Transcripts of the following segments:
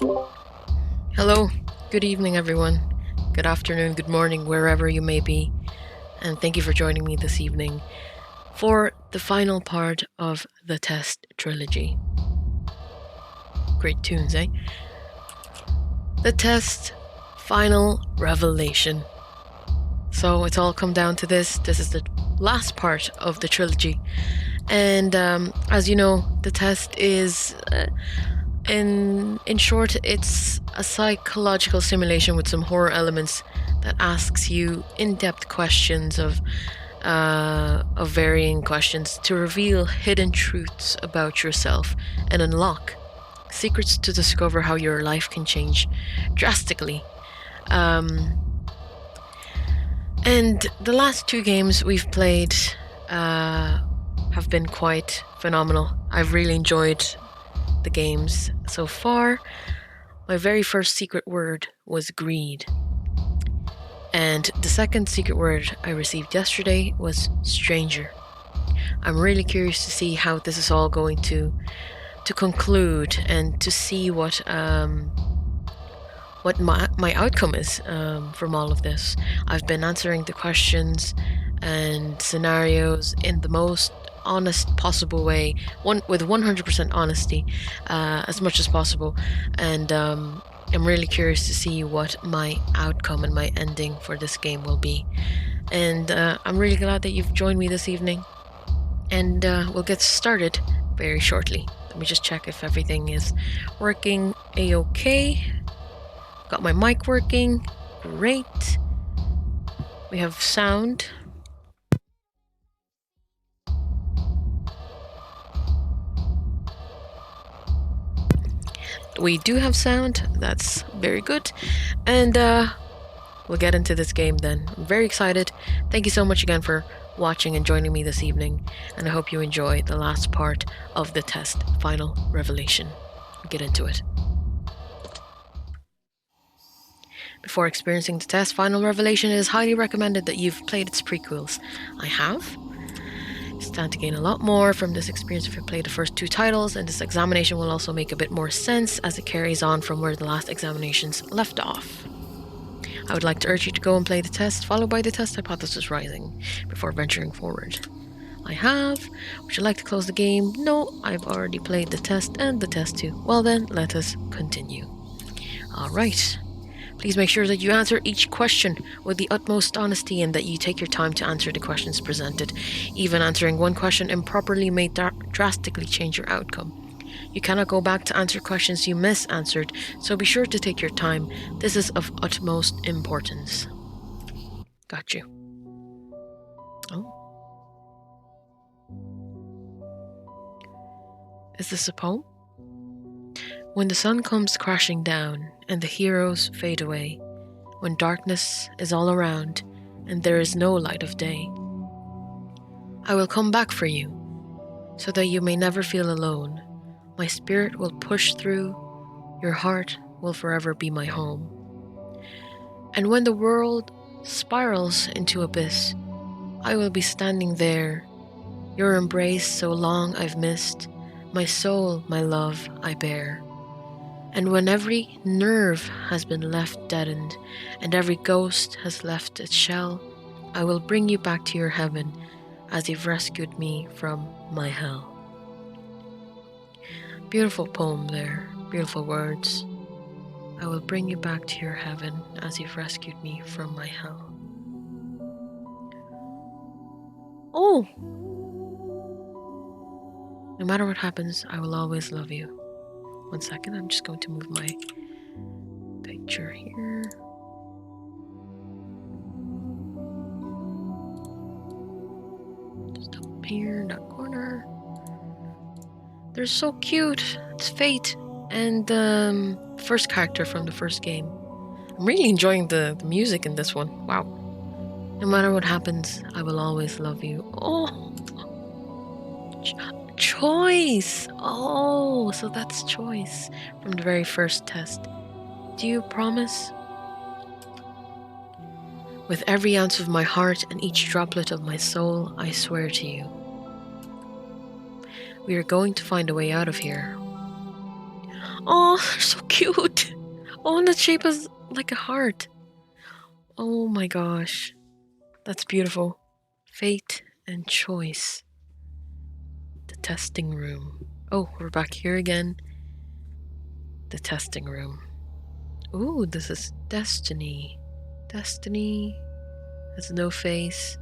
Hello, good evening, everyone. Good afternoon, good morning, wherever you may be. And thank you for joining me this evening for the final part of the test trilogy. Great tunes, eh? The test final revelation. So it's all come down to this. This is the last part of the trilogy. And as you know, the test is. In short, it's a psychological simulation with some horror elements that asks you in-depth questions of varying questions to reveal hidden truths about yourself and unlock secrets to discover how your life can change drastically. And the last two games we've played have been quite phenomenal. I've really enjoyed the games so far. My very first secret word was greed. And the second secret word I received yesterday was stranger. I'm really curious to see how this is all going to conclude and to see what my outcome is from all of this. I've been answering the questions and scenarios in the most honest possible way, with 100% honesty, as much as possible, and I'm really curious to see what my outcome and my ending for this game will be. And I'm really glad that you've joined me this evening, and we'll get started very shortly. Let me just check if everything is working a-okay. Got my mic working. Great. We have sound. We do have sound. That's very good. And we'll get into this game then. I'm very excited. Thank you so much again for watching and joining me this evening. And I hope you enjoy the last part of the test final revelation. Get into it. Before experiencing the test final revelation, it is highly recommended that you've played its prequels. I have. Stand to gain a lot more from this experience if you play the first two titles, and this examination will also make a bit more sense as it carries on from where the last examinations left off. I would like to urge you to go and play the test, followed by the test hypothesis rising, before venturing forward. I have. Would you like to close the game? No, I've already played the test and the test too. Well then, let us continue. Alright. Please make sure that you answer each question with the utmost honesty and that you take your time to answer the questions presented. Even answering one question improperly may drastically change your outcome. You cannot go back to answer questions you misanswered, so be sure to take your time. This is of utmost importance. Got you. Oh. Is this a poem? When the sun comes crashing down and the heroes fade away, when darkness is all around and there is no light of day, I will come back for you, so that you may never feel alone. My spirit will push through, your heart will forever be my home. And when the world spirals into abyss, I will be standing there, your embrace so long I've missed, my soul, my love, I bear. And when every nerve has been left deadened, and every ghost has left its shell, I will bring you back to your heaven, as you've rescued me from my hell. Beautiful poem there, beautiful words. I will bring you back to your heaven, as you've rescued me from my hell. Oh! No matter what happens, I will always love you. 1 second, I'm just going to move my picture here. Just up here in that corner. They're so cute. It's Fate and the first character from the first game. I'm really enjoying the music in this one. Wow. No matter what happens, I will always love you. Oh! Choice! Oh, so that's choice from the very first test. Do you promise? With every ounce of my heart and each droplet of my soul, I swear to you. We are going to find a way out of here. Oh, they're so cute. Oh, and the shape is like a heart. Oh my gosh. That's beautiful. Fate and choice. The testing room. Oh, we're back here again. The testing room. Ooh, this is Destiny. Destiny has no face.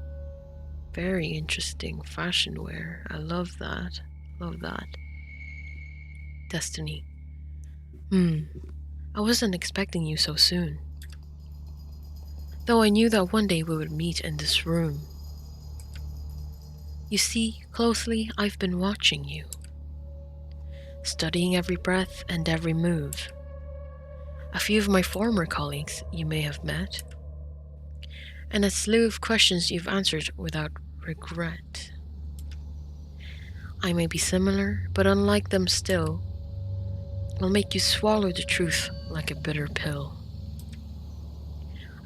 Very interesting fashion wear. I love that. Love that. Destiny. I wasn't expecting you so soon. Though I knew that one day we would meet in this room. You see, closely I've been watching you. Studying every breath and every move. A few of my former colleagues you may have met. And a slew of questions you've answered without regret. I may be similar, but unlike them still, I'll make you swallow the truth like a bitter pill.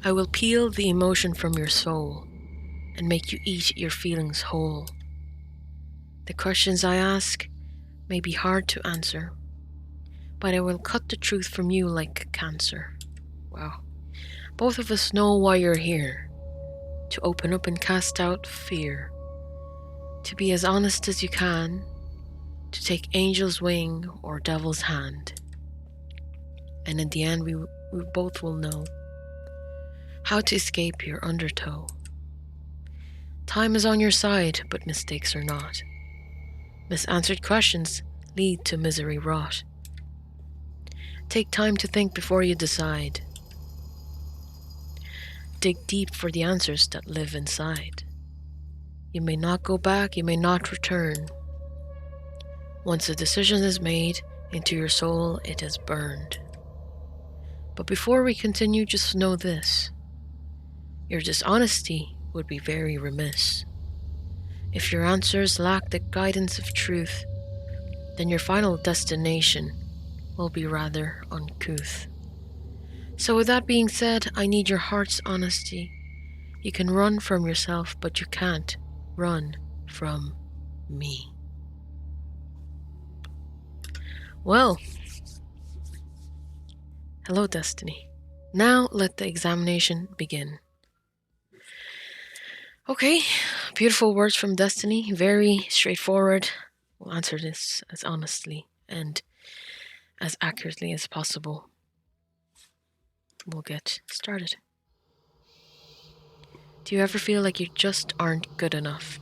I will peel the emotion from your soul and make you eat your feelings whole. The questions I ask may be hard to answer, but I will cut the truth from you like cancer. Wow. Both of us know why you're here. To open up and cast out fear. To be as honest as you can. To take angel's wing or devil's hand. And in the end we both will know how to escape your undertow. Time is on your side, but mistakes are not. Misanswered questions lead to misery wrought. Take time to think before you decide. Dig deep for the answers that live inside. You may not go back, you may not return. Once a decision is made, into your soul it is burned. But before we continue, just know this. Your dishonesty would be very remiss. If your answers lack the guidance of truth, then your final destination will be rather uncouth. So with that being said, I need your heart's honesty. You can run from yourself, but you can't run from me. Well, hello Destiny. Now let the examination begin. Okay, beautiful words from Destiny, very straightforward. We'll answer this as honestly and as accurately as possible. We'll get started. Do you ever feel like you just aren't good enough?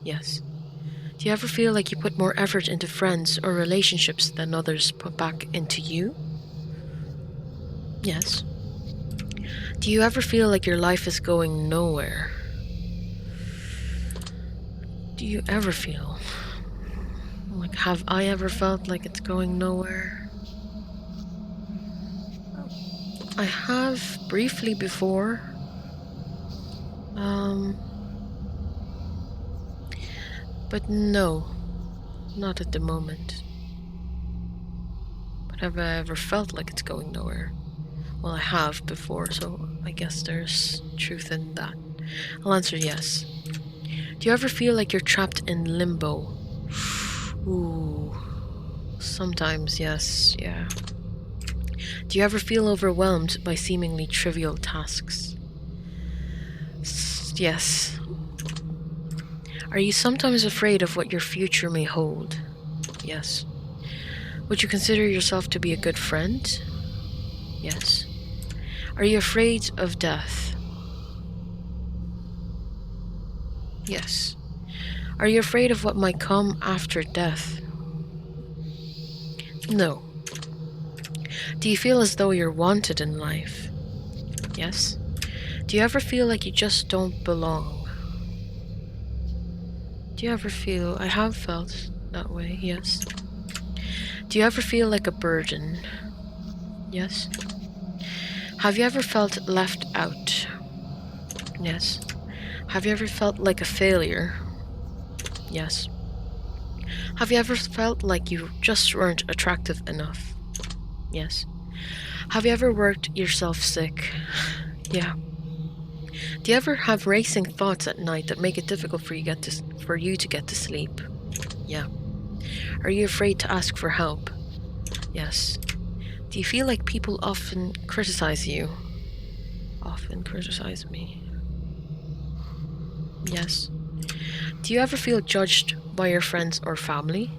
Yes. Do you ever feel like you put more effort into friends or relationships than others put back into you? Yes. Do you ever feel like your life is going nowhere? Do you ever feel like, have I ever felt like it's going nowhere? I have briefly before. But no, not at the moment. But have I ever felt like it's going nowhere? Well, I have before, so I guess there's truth in that. I'll answer yes. Do you ever feel like you're trapped in limbo? Ooh, sometimes yes, yeah. Do you ever feel overwhelmed by seemingly trivial tasks? Yes. Are you sometimes afraid of what your future may hold? Yes. Would you consider yourself to be a good friend? Yes. Are you afraid of death? Yes. Are you afraid of what might come after death? No. Do you feel as though you're wanted in life? Yes. Do you ever feel like you just don't belong? Do you ever feel... I have felt that way, yes. Do you ever feel like a burden? Yes. Have you ever felt left out? Yes. Have you ever felt like a failure? Yes. Have you ever felt like you just weren't attractive enough? Yes. Have you ever worked yourself sick? Yeah. Do you ever have racing thoughts at night that make it difficult for you to get to sleep? Yeah. Are you afraid to ask for help? Yes. Do you feel like people often criticize you? Often criticize me. Yes. Do you ever feel judged by your friends or family?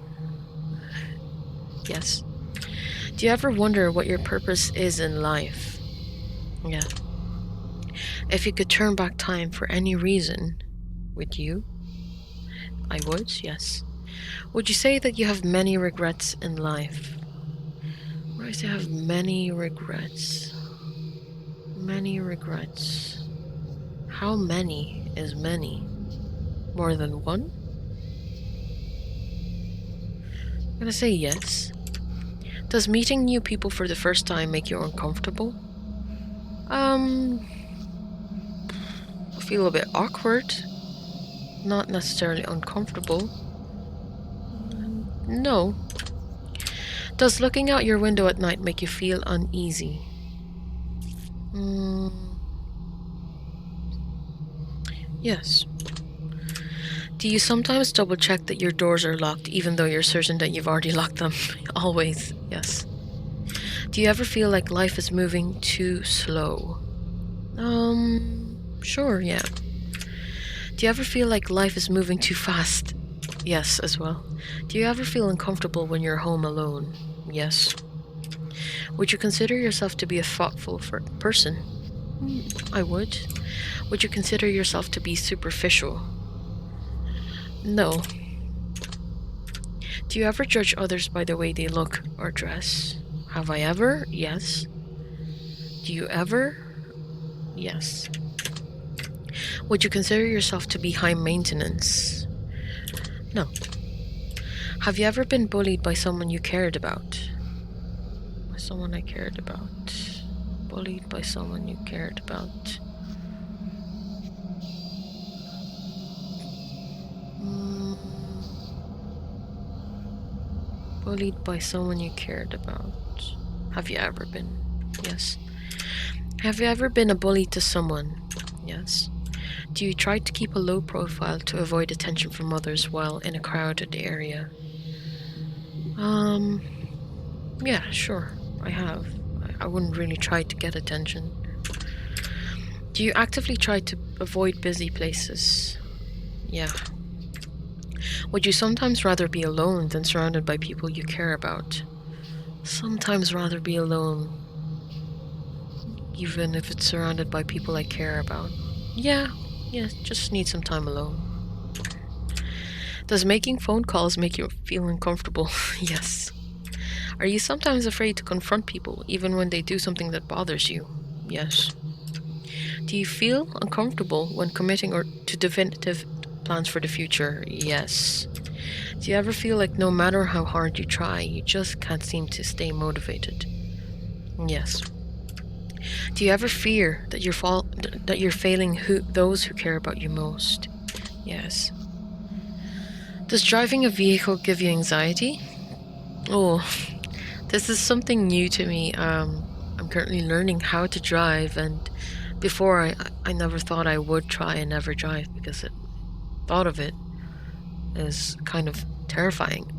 Yes. Do you ever wonder what your purpose is in life? Yeah. If you could turn back time for any reason, would you? I would, yes. Would you say that you have many regrets in life? Would I say I have many regrets? Many regrets. How many is many? More than one? I'm gonna say yes. Does meeting new people for the first time make you uncomfortable? I feel a bit awkward, not necessarily uncomfortable. No. Does looking out your window at night make you feel uneasy? Mm, yes. Do you sometimes double check that your doors are locked even though you're certain that you've already locked them? Always, yes. Do you ever feel like life is moving too slow? Sure, yeah. Do you ever feel like life is moving too fast? Yes, as well. Do you ever feel uncomfortable when you're home alone? Yes. Would you consider yourself to be a thoughtful person? I would. Would you consider yourself to be superficial? No. Do you ever judge others by the way they look or dress? Have I ever? Yes. Do you ever? Yes. Would you consider yourself to be high maintenance? No. Have you ever been bullied by someone you cared about? By someone I cared about. Bullied by someone you cared about. Mm, bullied by someone you cared about. Have you ever been? Yes. Have you ever been a bully to someone? Yes. Do you try to keep a low profile to avoid attention from others while in a crowded area? Um, yeah, sure. I have. I wouldn't really try to get attention. Do you actively try to avoid busy places? Yeah. Would you sometimes rather be alone than surrounded by people you care about? Sometimes rather be alone, even if it's surrounded by people I care about. Yeah, just need some time alone. Does making phone calls make you feel uncomfortable? Yes. Are you sometimes afraid to confront people, even when they do something that bothers you? Yes. Do you feel uncomfortable when committing or to definitive plans for the future? Yes. Do you ever feel like no matter how hard you try, you just can't seem to stay motivated? Yes. Do you ever fear that you're failing those who care about you most? Yes. Does driving a vehicle give you anxiety? Oh, this is something new to me. I'm currently learning how to drive, and before I never thought I would try and never drive because thought of it is kind of terrifying.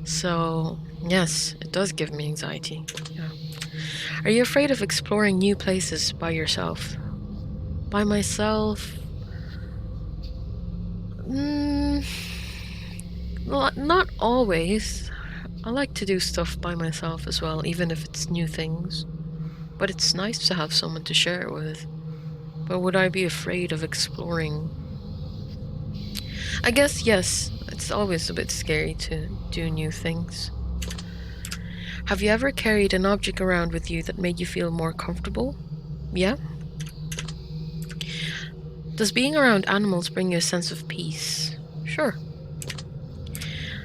So yes, it does give me anxiety. Yeah. Are you afraid of exploring new places by yourself? By myself? Mm, not always. I like to do stuff by myself as well, even if it's new things. But it's nice to have someone to share it with. But would I be afraid of exploring? I guess yes. It's always a bit scary to do new things. Have you ever carried an object around with you that made you feel more comfortable? Yeah? Does being around animals bring you a sense of peace? Sure.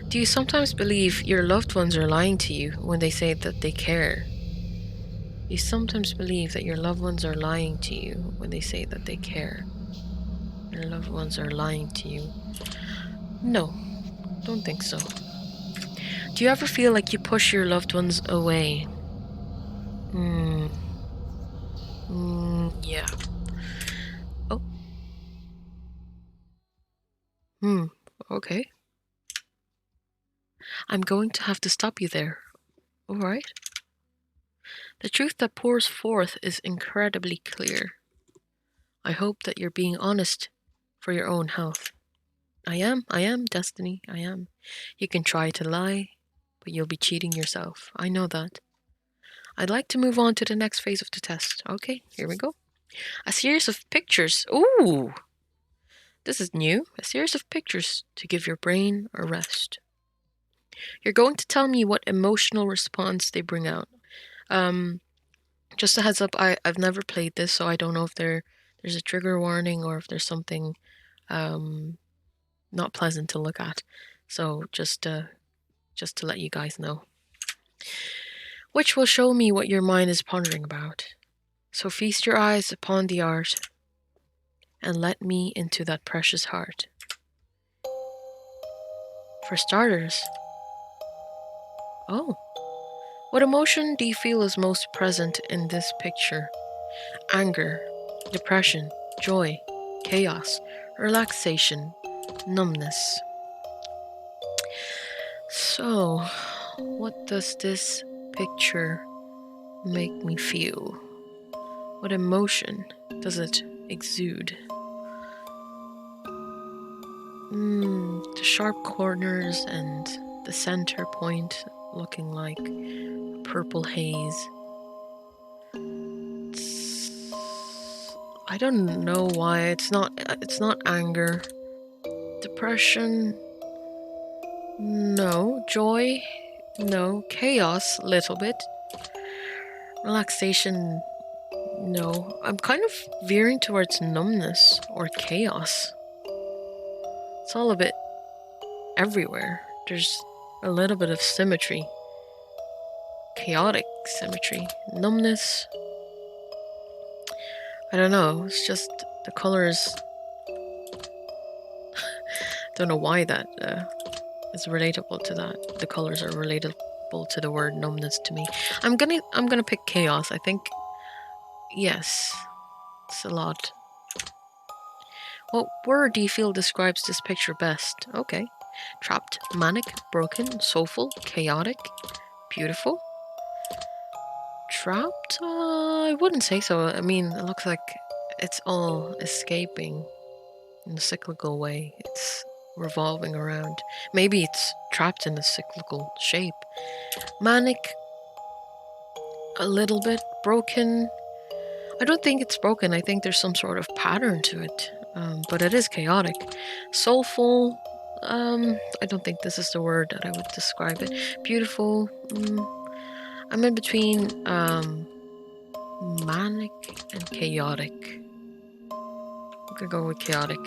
Do you sometimes believe your loved ones are lying to you when they say that they care? You sometimes believe that your loved ones are lying to you when they say that they care. Your loved ones are lying to you. No, don't think so. Do you ever feel like you push your loved ones away? Hmm. Yeah. Oh. Okay. I'm going to have to stop you there. All right. The truth that pours forth is incredibly clear. I hope that you're being honest for your own health. I am, Destiny, I am. You can try to lie, but you'll be cheating yourself. I know that. I'd like to move on to the next phase of the test. Okay, here we go. A series of pictures. Ooh, this is new. A series of pictures to give your brain a rest. You're going to tell me what emotional response they bring out. Um, just a heads up, I've never played this, so I don't know if there's a trigger warning or if there's something not pleasant to look at. So just to let you guys know. Which will show me what your mind is pondering about. So feast your eyes upon the art and let me into that precious heart. For starters, oh, what emotion do you feel is most present in this picture? Anger, depression, joy, chaos, relaxation, numbness. So, what does this picture make me feel? What emotion does it exude? The sharp corners and the center point looking like purple haze. I don't know why it's not anger. Depression, no. Joy, no. Chaos, little bit. Relaxation, no. I'm kind of veering towards numbness or chaos. It's all a bit everywhere. There's a little bit of symmetry. Chaotic symmetry. Numbness, I don't know. It's just the colors. Don't know why that is relatable to that. The colors are relatable to the word numbness to me. I'm gonna pick chaos. I think yes, it's a lot. What word do you feel describes this picture best? Okay, trapped, manic, broken, soulful, chaotic, beautiful. Trapped? I wouldn't say so. I mean, it looks like it's all escaping in a cyclical way. It's revolving around. Maybe it's trapped in a cyclical shape. Manic, a little bit broken. I don't think it's broken. I think there's some sort of pattern to it. But it is chaotic. Soulful. I don't think this is the word that I would describe it. Beautiful. I'm in between manic and chaotic. I'm gonna go with chaotic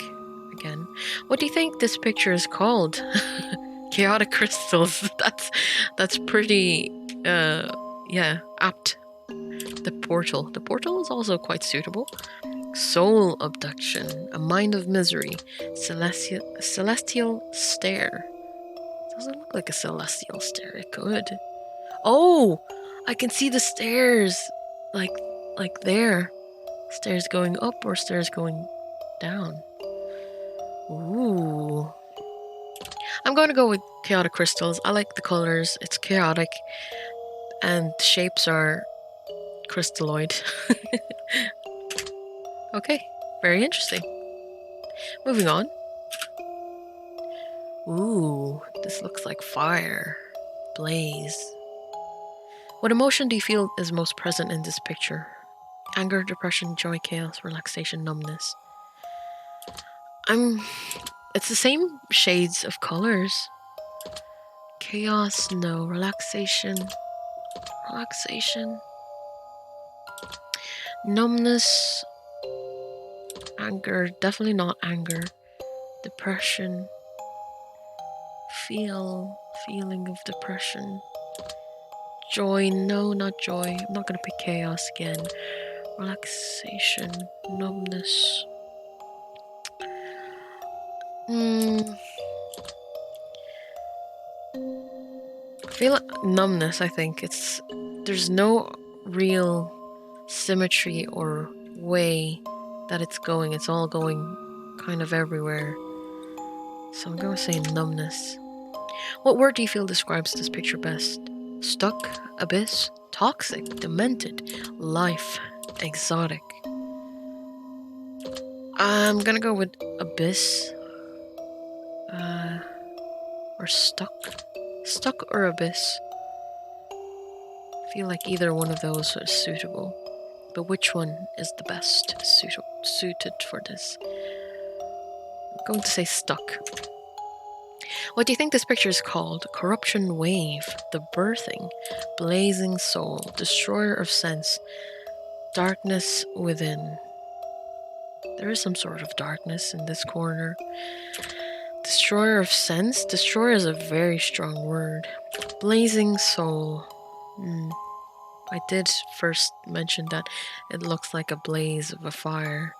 again. What do you think this picture is called? Chaotic crystals. That's pretty apt. The portal. The portal is also quite suitable. Soul abduction, a mind of misery, celestial stare. Doesn't look like a celestial stare. It could. Oh, I can see the stairs, like there. Stairs going up or stairs going down. Ooh. I'm going to go with chaotic crystals. I like the colors. It's chaotic, and the shapes are crystalloid. Okay, very interesting. Moving on. Ooh, this looks like fire. Blaze. What emotion do you feel is most present in this picture? Anger, depression, joy, chaos, relaxation, numbness. It's the same shades of colors. Chaos, no. Relaxation. Numbness. Anger, definitely not anger. Depression. Feeling of depression. Joy, no, not joy. I'm not gonna pick chaos again. Relaxation, numbness. Feel like numbness. I think there's no real symmetry or way that it's going. It's all going kind of everywhere. So I'm gonna say numbness. What word do you feel describes this picture best? Stuck, abyss, toxic, demented, life, exotic. I'm gonna go with abyss. Or stuck. Stuck or abyss. I feel like either one of those is suitable. But which one is the best suited for this? I'm going to say stuck. What do you think this picture is called? Corruption wave, the birthing, blazing soul, destroyer of sense, darkness within. There is some sort of darkness in this corner. Destroyer of sense? Destroyer is a very strong word. Blazing soul. I did first mention that it looks like a blaze of a fire.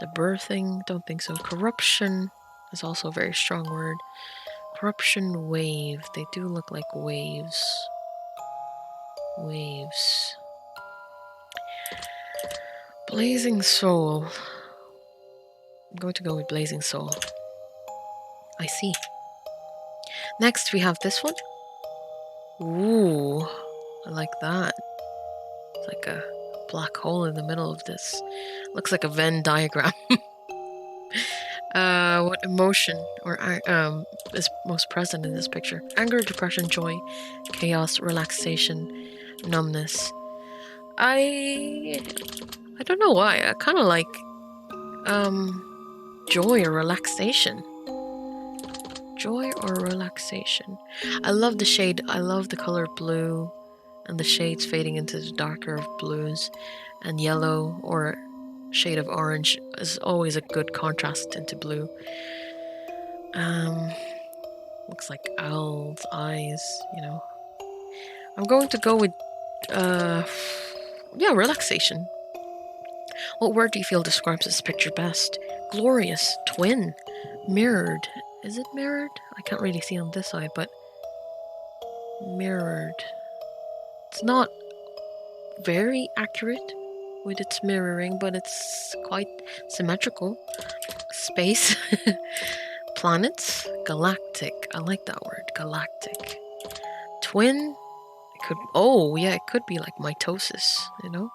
The birthing, don't think so. Corruption is also a very strong word. Corruption wave. They do look like waves. Waves. Blazing soul. I'm going to go with blazing soul. I see. Next we have this one. Ooh, I like that. It's like a black hole in the middle of this. Looks like a Venn diagram. What emotion or is most present in this picture? Anger, depression, joy, chaos, relaxation, numbness. I don't know why. I kind of like joy or relaxation. Joy or relaxation. I love the shade. I love the color blue and the shades fading into the darker of blues, and yellow or shade of orange is always a good contrast into blue. Looks like owl's eyes, you know. I'm going to go with relaxation. What word do you feel describes this picture best? Glorious, twin, mirrored. Is it mirrored? I can't really see on this side, but mirrored. It's not very accurate with its mirroring, but it's quite symmetrical. Space, planets, galactic. I like that word, galactic. Twin, it could be like mitosis, you know?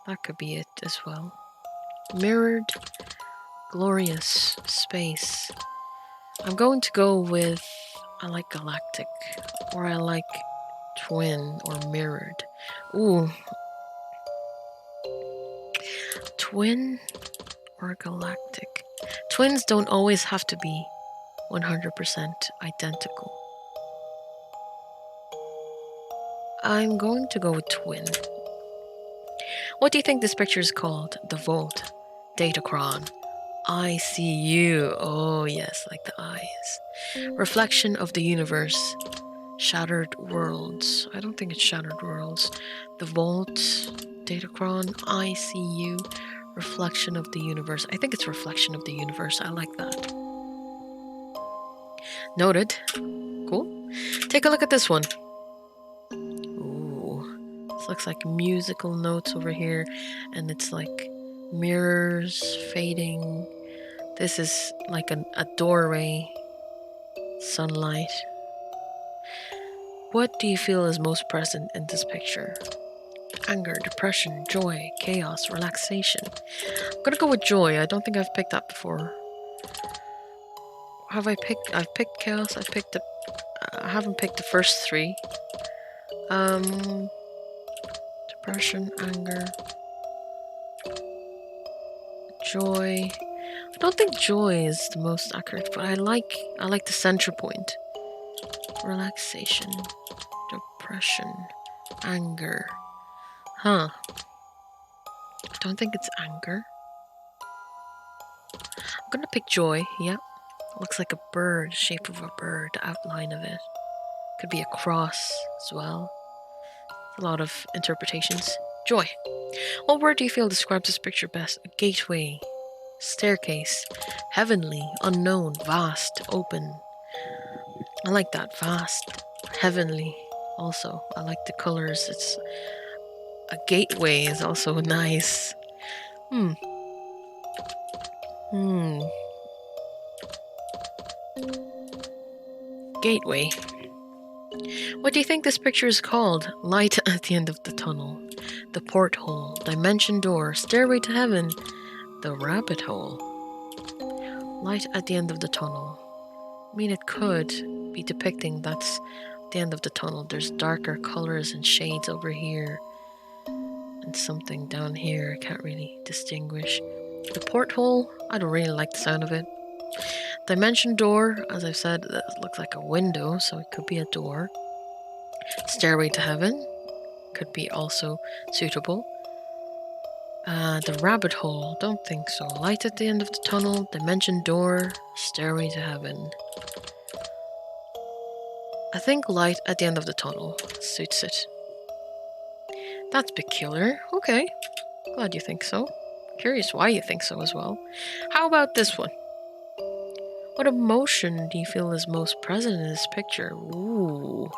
That could be it as well. Mirrored, glorious, space. I'm going to go with, I like galactic, or I like twin or mirrored. Ooh. Twin or galactic. Twins don't always have to be 100% identical. I'm going to go with twin. What do you think this picture is called? The Vault, Datacron, I see you. Oh yes, like the eyes. Reflection of the universe, shattered worlds. I don't think it's shattered worlds. The Vault, Datacron, I see you. Reflection of the universe. I think it's reflection of the universe. I like that. Noted. Cool. Take a look at this one. Ooh. This looks like musical notes over here, and it's like mirrors fading. This is like a doorway. Sunlight. What do you feel is most present in this picture? Anger, depression, joy, chaos, relaxation. I'm gonna go with joy. I don't think I've picked that before. Have I picked? I've picked chaos. I haven't picked the first three. Depression, anger, joy. I don't think joy is the most accurate, but I like the center point. Relaxation, depression, anger. Huh. I don't think it's anger. I'm gonna pick joy. Yep. Looks like a bird, shape of a bird, the outline of it. Could be a cross as well. A lot of interpretations. Joy. What word do you feel describes this picture best? A gateway, staircase, heavenly, unknown, vast, open. I like that. Vast, heavenly. Also, I like the colors. It's a gateway is also nice. Gateway. What do you think this picture is called? Light at the end of the tunnel. The porthole. Dimension door. Stairway to heaven. The rabbit hole. Light at the end of the tunnel. I mean, it could be depicting that's the end of the tunnel. There's darker colors and shades over here. And something down here I can't really distinguish. The porthole, I don't really like the sound of it. Dimension door, as I've said, that looks like a window, so it could be a door. Stairway to heaven could be also suitable. The rabbit hole, don't think so. Light at the end of the tunnel, dimension door, stairway to heaven. I think light at the end of the tunnel suits it. That's peculiar. Okay, glad you think so. Curious why you think so as well. How about this one? What emotion do you feel is most present in this picture? Ooh.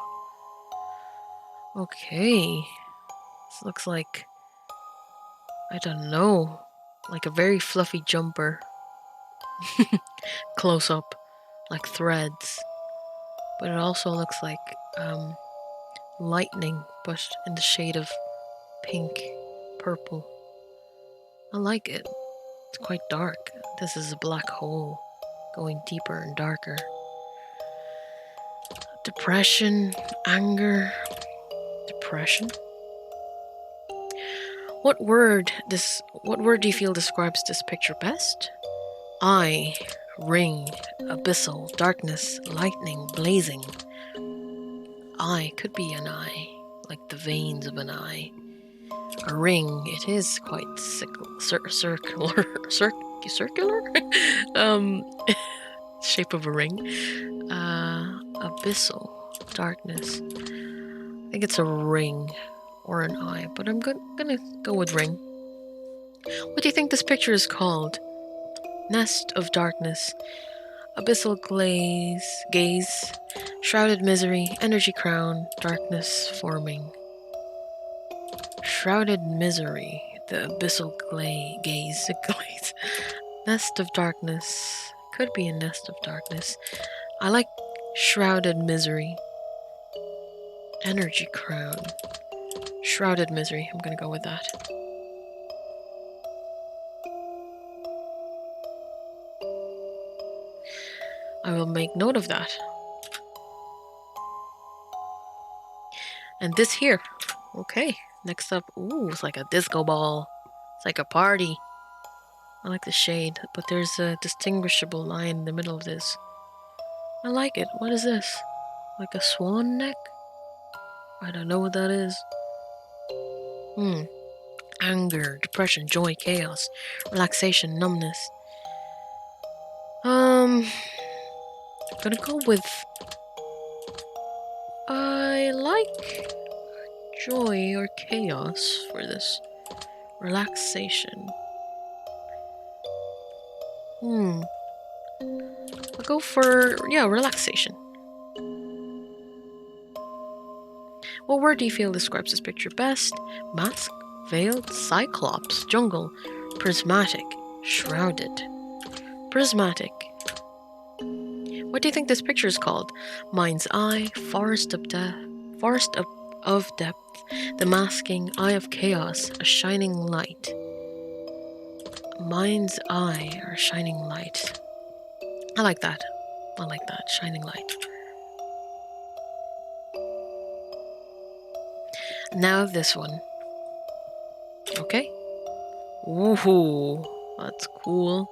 Okay. This looks like, I don't know, like a very fluffy jumper. Close up, like threads. But it also looks like lightning, but in the shade of pink, purple. I like it. It's quite dark. This is a black hole, going deeper and darker. Depression, anger, depression. What word do you feel describes this picture best? Eye, ring, abyssal, darkness, lightning, blazing. Eye could be an eye, like the veins of an eye. A ring, it is quite circular, shape of a ring. Abyssal, darkness. I think it's a ring or an eye, but I'm gonna go with ring. What do you think this picture is called? Nest of darkness, abyssal gaze, shrouded misery, energy crown, darkness forming. Shrouded misery, the abyssal gaze. Nest of darkness, could be a nest of darkness. I like shrouded misery. Energy crown. Shrouded misery, I'm gonna go with that. I will make note of that. And this here. Okay, next up, ooh, it's like a disco ball. It's like a party. I like the shade, but there's a distinguishable line in the middle of this. I like it. What is this? Like a swan neck? I don't know what that is. Anger, depression, joy, chaos, relaxation, numbness. I'm gonna go with... I like joy or chaos for this. Relaxation. I'll go for, relaxation. What word do you feel describes this picture best? Mask, veiled, cyclops, jungle, prismatic, shrouded. Prismatic. What do you think this picture is called? Mind's eye, forest of depth, the masking, eye of chaos, a shining light. Mind's eye or shining light. I like that. Shining light. Now this one. Okay. Woohoo! That's cool.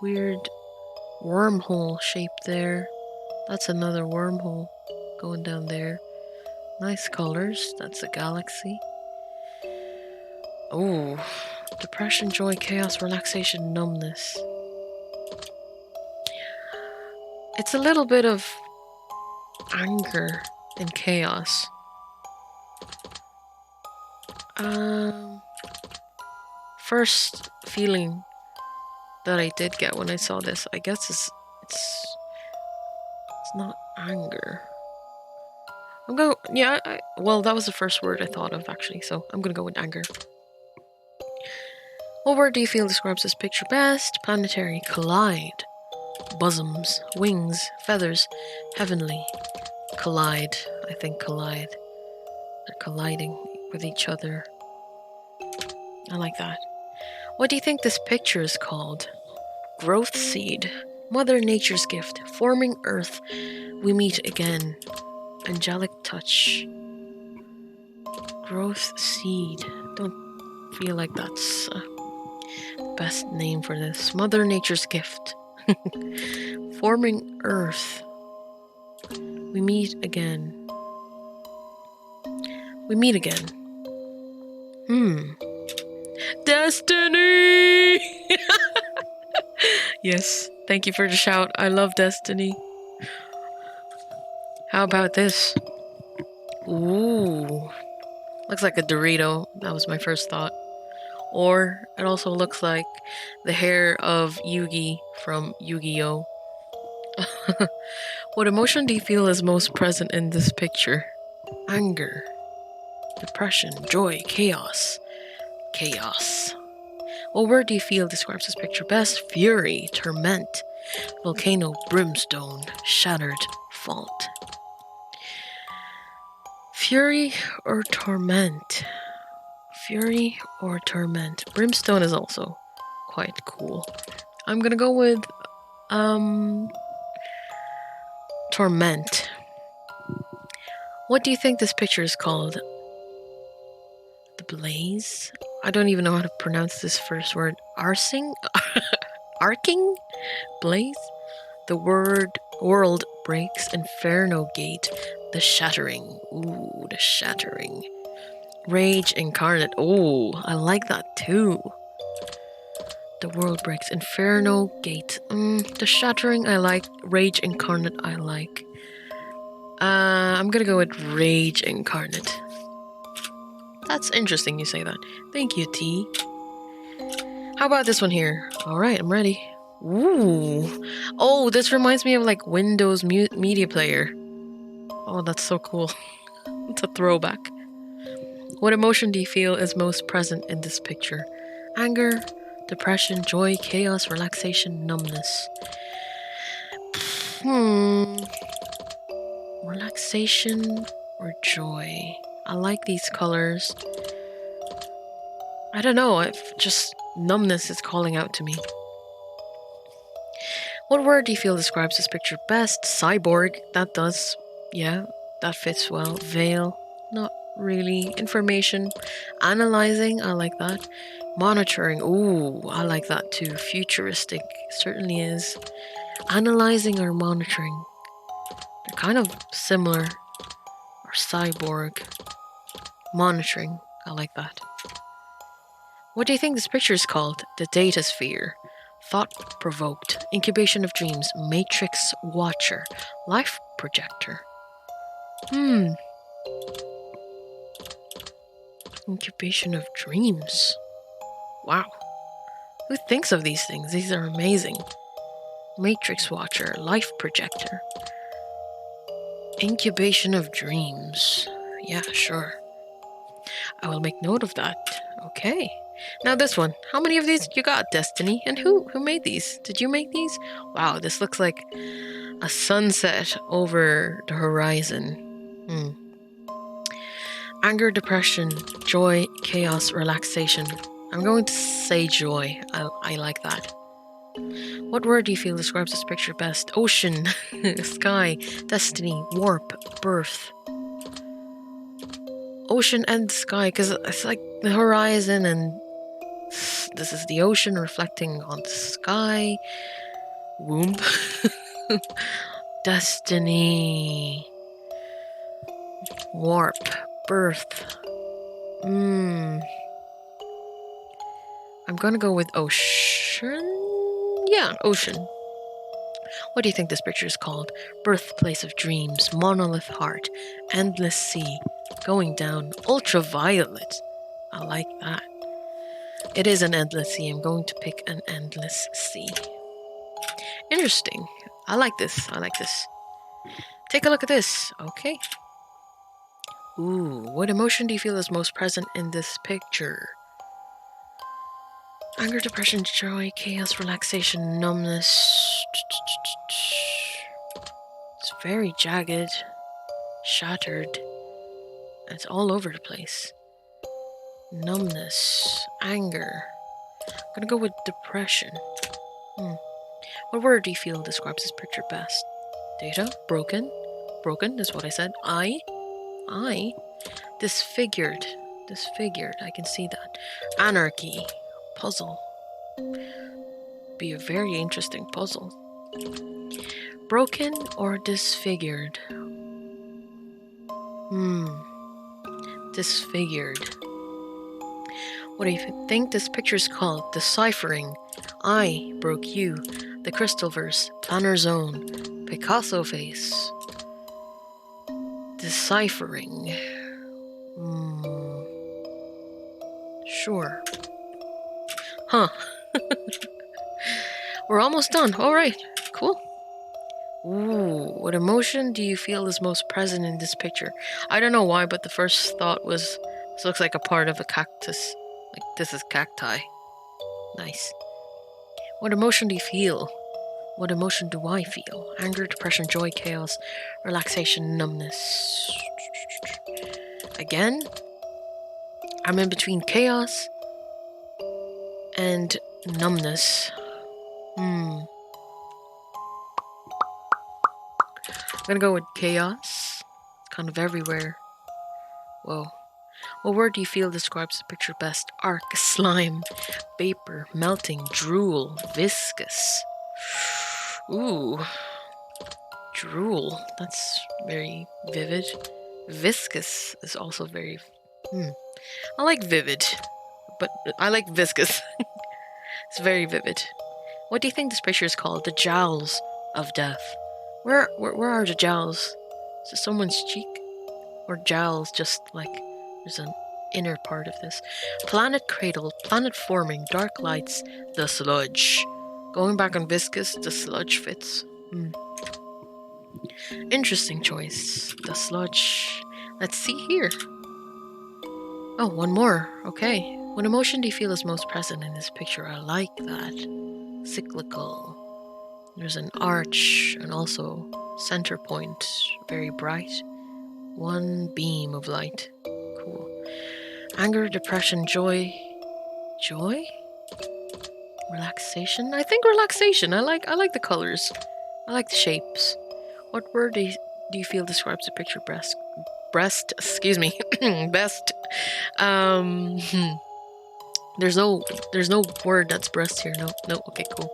Weird wormhole shape there. That's another wormhole going down there. Nice colors. That's a galaxy. Oh, depression, joy, chaos, relaxation, numbness. It's a little bit of anger and chaos. First feeling that I did get when I saw this, I guess it's not anger. I'm going, well, that was the first word I thought of actually, so I'm gonna go with anger. What word do you feel describes this picture best? Planetary, collide, bosoms, wings, feathers, heavenly, collide. I think collide. They're colliding with each other. I like that. What do you think this picture is called? Growth seed. Mother Nature's gift. Forming earth. We meet again. Angelic touch. Growth seed. Don't feel like that's the best name for this. Mother Nature's gift. Forming earth. We meet again. We meet again. Destiny! Yes, thank you for the shout. I love Destiny. How about this? Ooh. Looks like a Dorito. That was my first thought. Or it also looks like the hair of Yugi from Yu-Gi-Oh! What emotion do you feel is most present in this picture? Anger, depression, joy, chaos. Chaos. What word do you feel describes this picture best? Fury, torment, volcano, brimstone, shattered, fault. Fury or torment? Fury or torment? Brimstone is also quite cool. I'm gonna go with torment. What do you think this picture is called? The blaze? I don't even know how to pronounce this first word. Arsing? Arcing? Blaze? The world breaks. Inferno gate. The shattering. Ooh, the shattering. Rage incarnate. Oh, I like that too. The world breaks. Inferno gate. The shattering I like. Rage incarnate I like. I'm gonna go with rage incarnate. That's interesting you say that. Thank you, T. How about this one here? Alright, I'm ready. Ooh. Oh, this reminds me of like Windows Media Player. Oh, that's so cool. It's a throwback. What emotion do you feel is most present in this picture? Anger, depression, joy, chaos, relaxation, numbness. Relaxation or joy? I like these colors. I don't know, just numbness is calling out to me. What word do you feel describes this picture best? Cyborg, that does. Yeah, that fits well. Veil, not really. Information, analyzing, I like that. Monitoring, ooh, I like that too. Futuristic, certainly is. Analyzing or monitoring, they're kind of similar. Or cyborg. Monitoring, I like that. What do you think this picture is called? The data sphere. Thought-provoked. Incubation of dreams. Matrix watcher. Life projector. Incubation of dreams. Wow. Who thinks of these things? These are amazing. Matrix watcher. Life projector. Incubation of dreams. Yeah, sure. I will make note of that. Okay. Now this one. How many of these you got, Destiny? And who made these? Did you make these? Wow, this looks like a sunset over the horizon. Anger, depression, joy, chaos, relaxation. I'm going to say joy. I like that. What word do you feel describes this picture best? Ocean, sky, destiny, warp, birth. Ocean and sky, because it's like the horizon, and this is the ocean reflecting on the sky. Womb. Destiny. Warp. Birth. I'm gonna go with ocean. Yeah, ocean. What do you think this picture is called? Birthplace of dreams, monolith heart, endless sea, going down, ultraviolet. I like that. It is an endless sea. I'm going to pick an endless sea. Interesting. I like this. Take a look at this. Okay. Ooh, what emotion do you feel is most present in this picture? Anger, depression, joy, chaos, relaxation, numbness. It's very jagged. shattered. It's all over the place. Numbness, anger. I'm gonna go with depression. What word do you feel describes this picture best? Data, broken. Broken is what I said. I. Disfigured. Disfigured, I can see that. Anarchy. Puzzle. Be a very interesting puzzle. Broken or disfigured? Disfigured. What do you think this picture is called? Deciphering. I broke you. The Crystalverse. Planner Zone. Picasso face. Deciphering. Sure. Huh. We're almost done. Alright. Cool. Ooh, what emotion do you feel is most present in this picture? I don't know why, but the first thought was, this looks like a part of a cactus. Like, this is cacti. Nice. What emotion do you feel? What emotion do I feel? Anger, depression, joy, chaos, relaxation, numbness. Again, I'm in between chaos and numbness. I'm gonna go with chaos. It's kind of everywhere. Whoa. What word do you feel describes the picture best? Arc, slime, vapor, melting, drool, viscous. Ooh. Drool. That's very vivid. Viscous is also very... I like vivid, but I like viscous. It's very vivid. What do you think this picture is called? The jowls of death. Where are the jowls? Is it someone's cheek? Or jowls just like there's an inner part of this? Planet cradle, planet forming, dark lights, the sludge. Going back on viscous, the sludge fits. Interesting choice. The sludge. Let's see here. Oh, one more. Okay. What emotion do you feel is most present in this picture? I like that. Cyclical. There's an arch and also center point. Very bright. One beam of light. Cool. Anger, depression, joy. Joy? Relaxation? I think relaxation. I like the colors. I like the shapes. What word do you feel describes the picture best? Excuse me. Best. There's no word that's breast here. No. Okay, cool.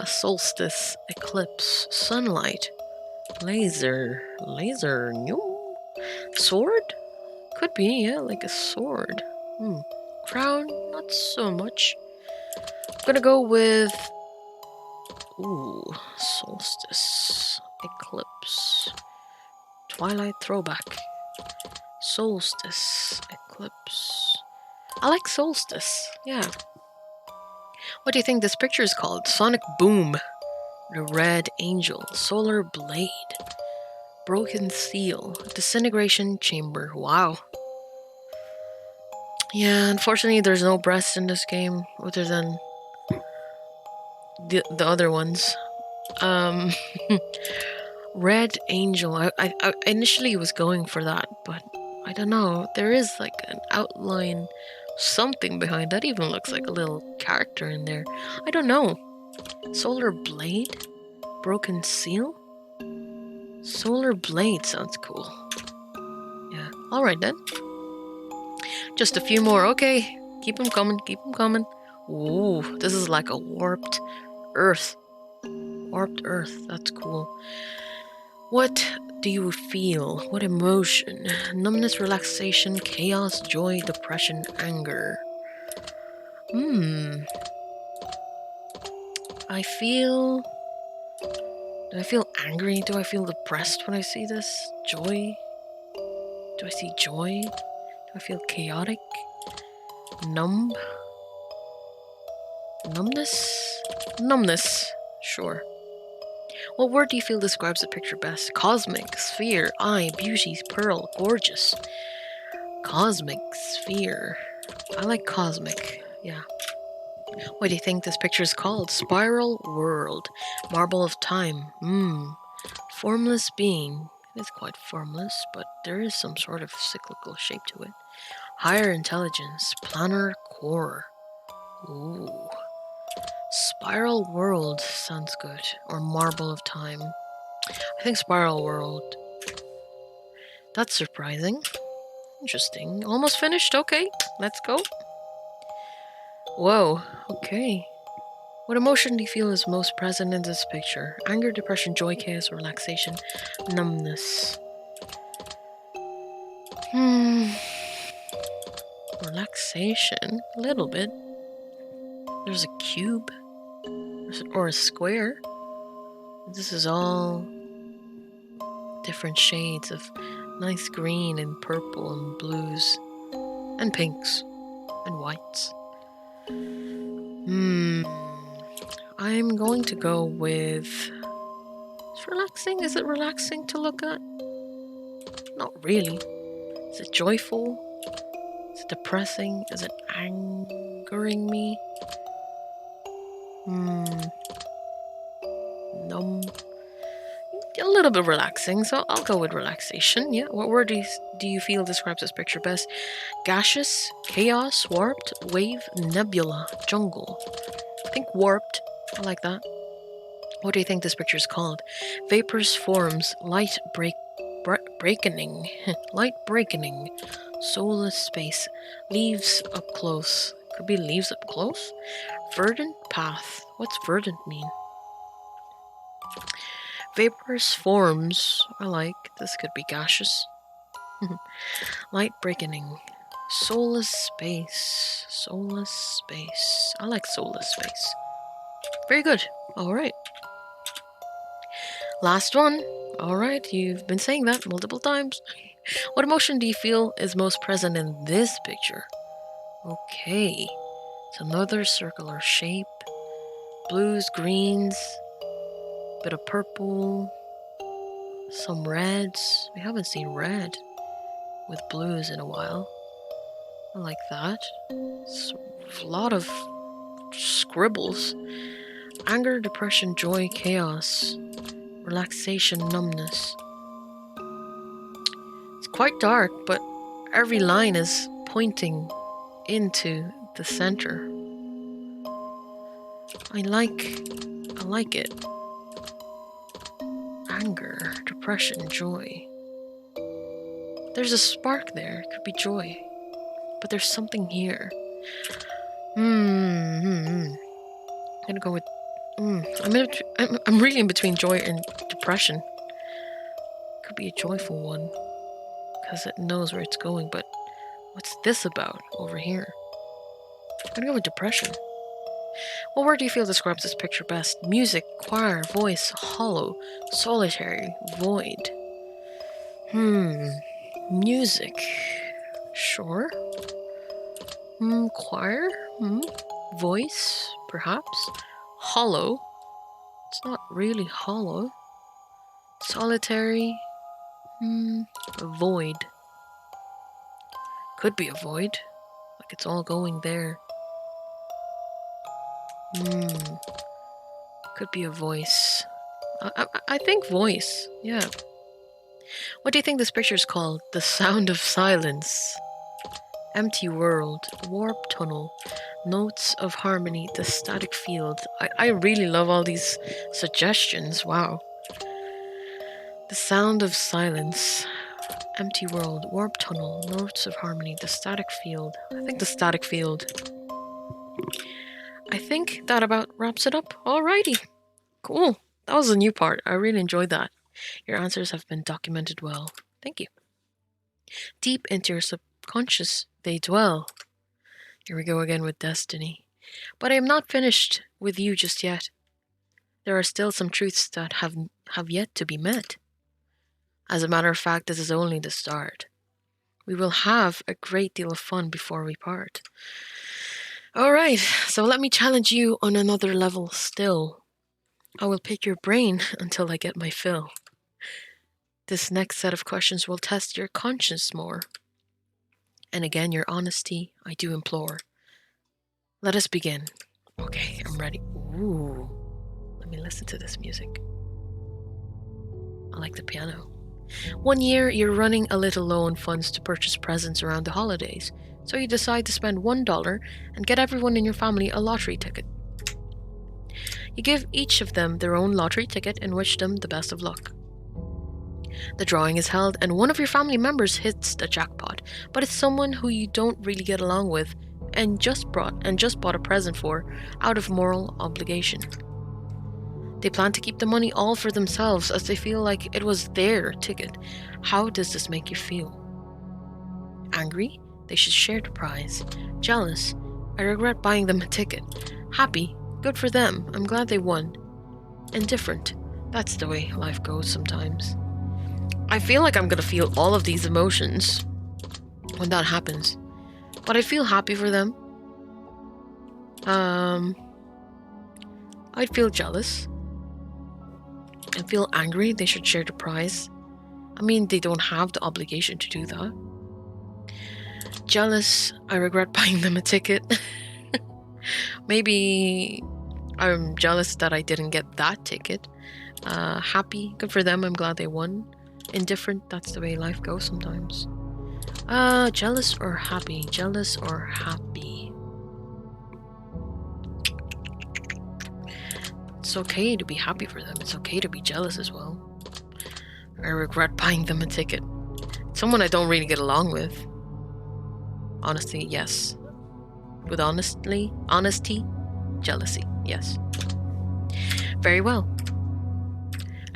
Solstice, eclipse, sunlight, laser, no. Sword? Could be, yeah, like a sword. Crown? Not so much. I'm gonna go with... Ooh, solstice, eclipse, twilight throwback, solstice, eclipse. I like solstice, yeah. What do you think this picture is called? Sonic Boom, the Red Angel, Solar Blade, Broken Seal, Disintegration Chamber. Wow. Yeah, unfortunately there's no breast in this game other than the other ones. Red Angel. I initially was going for that, but I don't know. There is like an outline, something behind that. Even looks like a little character in there. I don't know. Solar Blade? Broken Seal? Solar Blade sounds cool. Yeah. Alright then. Just a few more. Okay. Keep them coming. Ooh, this is like a warped Earth. Warped Earth. That's cool. What do you feel? What emotion? Numbness, relaxation, chaos, joy, depression, anger. Do I feel angry? Do I feel depressed when I see this? Joy? Do I see joy? Do I feel chaotic? Numb? Numbness? Numbness. Sure. What word do you feel describes the picture best? Cosmic, sphere, eye, beauty, pearl, gorgeous. Cosmic, sphere. I like cosmic, yeah. What do you think this picture is called? Spiral world, marble of time. Formless being, It is quite formless, but there is some sort of cyclical shape to it. Higher intelligence, planar core. Ooh. Spiral world sounds good. Or marble of time. I think spiral world. That's surprising. Interesting. Almost finished. Okay, let's go. Whoa, okay. What emotion do you feel is most present in this picture? Anger, depression, joy, chaos, relaxation, numbness. Relaxation? A little bit. There's a cube. Or a square. This is all different shades of nice green and purple and blues and pinks and whites. I'm going to go with... It's relaxing? Is it relaxing to look at? Not really. Is it joyful? Is it depressing? Is it angering me? Numb. A little bit relaxing, so I'll go with relaxation. Yeah. What word do you feel describes this picture best? Gaseous, chaos, warped, wave, nebula, jungle. I think warped. I like that. What do you think this picture is called? Vapors, forms, light breakening, light breakening, soulless space, leaves up close. Could be leaves up close. Verdant path. What's verdant mean? Vapors, forms. I like. This could be gaseous. Light breakening. Soulless space. Soulless space. I like soulless space. Very good. All right. Last one. All right. You've been saying that multiple times. What emotion do you feel is most present in this picture? Okay. It's another circular shape. Blues, greens, bit of purple, some reds. We haven't seen red with blues in a while. I like that. It's a lot of scribbles. Anger, depression, joy, chaos, relaxation, numbness. It's quite dark, but every line is pointing into the center. I like it. Anger, depression, joy. There's a spark there. It could be joy. But there's something here. I'm gonna go with... I'm really in between joy and depression. Could be a joyful one. Because it knows where it's going. But what's this about over here? I'm gonna go with depression. What word do you feel describes this picture best? Music, choir, voice, hollow, solitary, void. Music. Sure. Choir? Voice, perhaps. Hollow. It's not really hollow. Solitary. Void. Could be a void. Like it's all going there. Could be a voice. I think voice. Yeah. What do you think this picture is called? The sound of silence. Empty world. Warp tunnel. Notes of harmony. The static field. I really love all these suggestions. Wow. The sound of silence. Empty world. Warp tunnel. Notes of harmony. The static field. I think the static field. I think that about wraps it up. Alrighty. Cool. That was a new part. I really enjoyed that. Your answers have been documented well. Thank you. Deep into your subconscious they dwell. Here we go again with destiny. But I am not finished with you just yet. There are still some truths that have yet to be met. As a matter of fact, this is only the start. We will have a great deal of fun before we part. Alright, so let me challenge you on another level still. I will pick your brain until I get my fill. This next set of questions will test your conscience more. And again, your honesty I do implore. Let us begin. Okay, I'm ready. Ooh, let me listen to this music. I like the piano. One year, you're running a little low on funds to purchase presents around the holidays, so you decide to spend $1 and get everyone in your family a lottery ticket. You give each of them their own lottery ticket and wish them the best of luck. The drawing is held and one of your family members hits the jackpot, but it's someone who you don't really get along with and just bought a present for out of moral obligation. They plan to keep the money all for themselves as they feel like it was their ticket. How does this make you feel? Angry? They should share the prize. Jealous? I regret buying them a ticket. Happy? Good for them. I'm glad they won. Indifferent? That's the way life goes sometimes. I feel like I'm gonna feel all of these emotions when that happens. But I feel happy for them. I'd feel jealous. I feel angry they should share the prize. I mean, they don't have the obligation to do that. Jealous, I regret buying them a ticket. Maybe I'm jealous that I didn't get that ticket. Happy, good for them, I'm glad they won. Indifferent, that's the way life goes sometimes. Jealous or happy? Jealous or happy? It's okay to be happy for them. It's okay to be jealous as well. I regret buying them a ticket. It's someone I don't really get along with. Honesty, yes. With honesty, jealousy, yes. Very well.